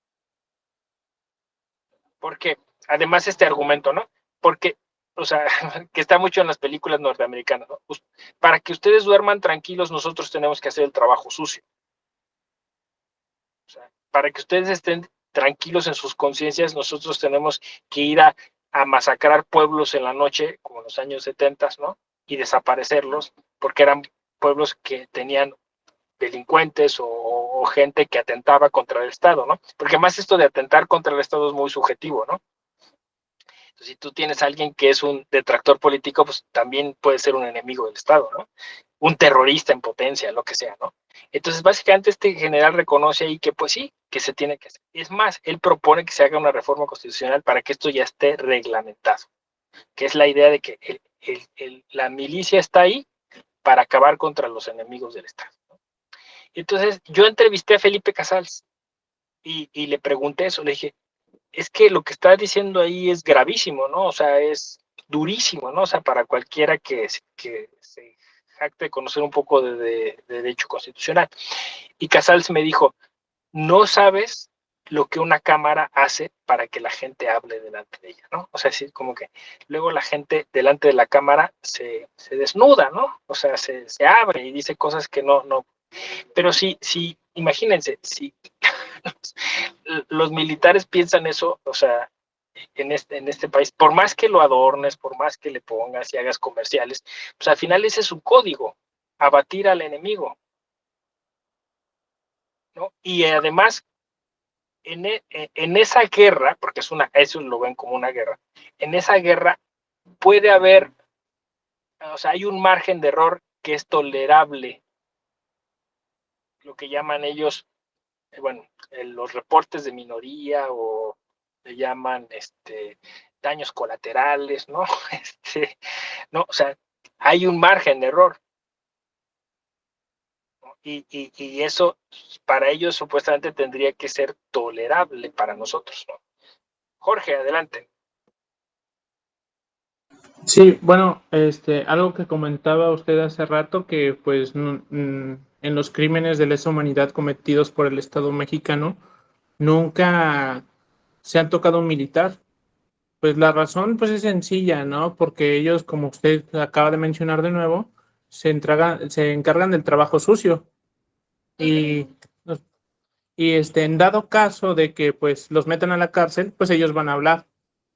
Porque, además, este argumento, ¿no? Porque, o sea, que está mucho en las películas norteamericanas, ¿no? Pues, para que ustedes duerman tranquilos, nosotros tenemos que hacer el trabajo sucio. O sea, para que ustedes estén tranquilos en sus conciencias, nosotros tenemos que ir a masacrar pueblos en la noche, como en los años 70, ¿no? Y desaparecerlos, porque eran pueblos que tenían delincuentes o gente que atentaba contra el Estado, ¿no? Porque más esto de atentar contra el Estado es muy subjetivo, ¿no? Entonces, si tú tienes a alguien que es un detractor político, pues también puede ser un enemigo del Estado, ¿no? Un terrorista en potencia, lo que sea, ¿no? Entonces, básicamente este general reconoce ahí que, pues sí, que se tiene que hacer. Es más, él propone que se haga una reforma constitucional para que esto ya esté reglamentado, que es la idea de que la milicia está ahí para acabar contra los enemigos del Estado, ¿no? Entonces, yo entrevisté a Felipe Casals y le pregunté eso, le dije, es que lo que está diciendo ahí es gravísimo, ¿no? O sea, es durísimo, ¿no? O sea, para cualquiera que se jacte de conocer un poco de derecho constitucional. Y Casals me dijo, no sabes lo que una cámara hace para que la gente hable delante de ella, ¿no? O sea, sí, como que luego la gente delante de la cámara se desnuda, ¿no? O sea, se abre y dice cosas que no. Pero sí, imagínense, si los militares piensan eso, o sea, en este país, por más que lo adornes, por más que le pongas y hagas comerciales, pues al final ese es su código, abatir al enemigo, ¿no? Y además, en esa guerra, porque eso lo ven como una guerra, en esa guerra puede haber o sea, hay un margen de error que es tolerable, lo que llaman ellos, bueno, los reportes de minoría o le llaman daños colaterales, ¿no? No, o sea, hay un margen de error. Y eso para ellos supuestamente tendría que ser tolerable para nosotros, ¿no? Jorge, adelante. Sí, bueno, algo que comentaba usted hace rato, que pues en los crímenes de lesa humanidad cometidos por el Estado mexicano nunca se han tocado un militar. Pues la razón pues es sencilla, ¿no? Porque ellos, como usted acaba de mencionar de nuevo, se encargan del trabajo sucio y en dado caso de que pues los metan a la cárcel, pues ellos van a hablar.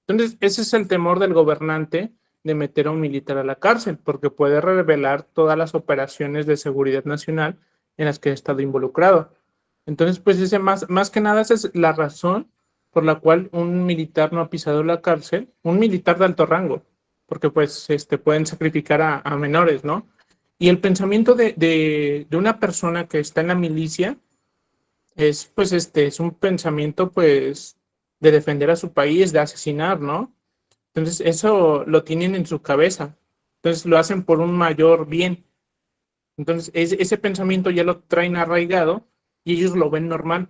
Entonces, ese es el temor del gobernante de meter a un militar a la cárcel, porque puede revelar todas las operaciones de seguridad nacional en las que ha estado involucrado. Entonces, pues ese más que nada esa es la razón por la cual un militar no ha pisado la cárcel, un militar de alto rango, porque pues pueden sacrificar a menores, ¿no? Y el pensamiento de una persona que está en la milicia es pues es un pensamiento pues de defender a su país, de asesinar, ¿no? Entonces eso lo tienen en su cabeza. Entonces lo hacen por un mayor bien. Entonces ese pensamiento ya lo traen arraigado y ellos lo ven normal.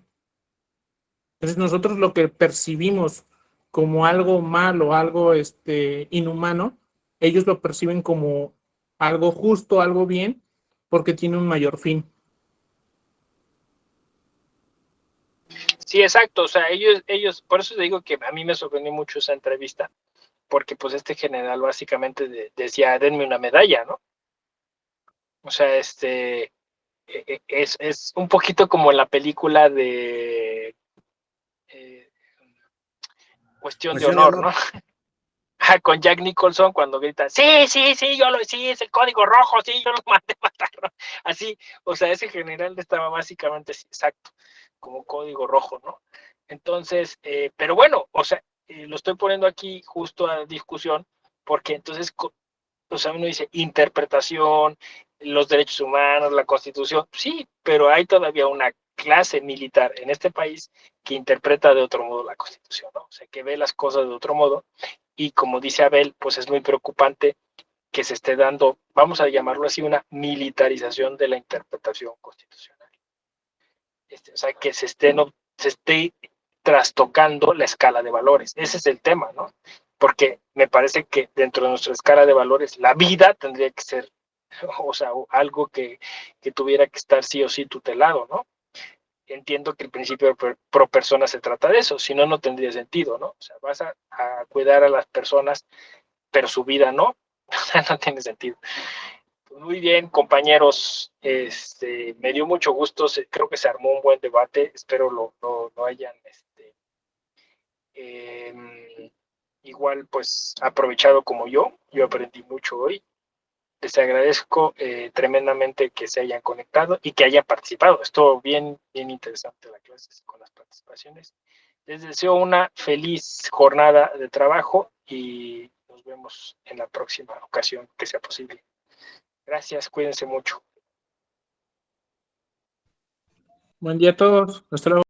Entonces nosotros lo que percibimos como algo malo, algo inhumano, ellos lo perciben como algo justo, algo bien, porque tiene un mayor fin. Sí, exacto, o sea, ellos, por eso te digo que a mí me sorprendió mucho esa entrevista, porque pues este general básicamente decía, denme una medalla, ¿no? O sea, es un poquito como la película de Cuestión de Cuestión de Honor, ¿no? honor. Con Jack Nicholson cuando grita, sí, sí, es el código rojo, sí, yo lo mandé a matar, ¿no? Así, o sea, ese general estaba básicamente así, exacto, como código rojo, ¿no? Entonces, pero bueno, o sea, lo estoy poniendo aquí justo a discusión, porque entonces, o sea, uno dice interpretación, los derechos humanos, la Constitución, sí, pero hay todavía una clase militar en este país que interpreta de otro modo la Constitución, ¿no? O sea, que ve las cosas de otro modo y como dice Abel, pues es muy preocupante que se esté dando, vamos a llamarlo así, una militarización de la interpretación constitucional. O sea, que se esté trastocando la escala de valores. Ese es el tema, ¿no? Porque me parece que dentro de nuestra escala de valores, la vida tendría que ser, o sea, algo que tuviera que estar sí o sí tutelado, ¿no? Entiendo que el principio de pro persona se trata de eso, si no, no tendría sentido, ¿no? O sea, vas a cuidar a las personas, pero su vida no, o sea, no tiene sentido. Pues muy bien, compañeros, me dio mucho gusto, creo que se armó un buen debate, espero lo hayan, igual, pues, aprovechado como yo aprendí mucho hoy. Les agradezco tremendamente que se hayan conectado y que hayan participado. Estuvo bien interesante la clase con las participaciones. Les deseo una feliz jornada de trabajo y nos vemos en la próxima ocasión que sea posible. Gracias, cuídense mucho. Buen día a todos. Hasta luego.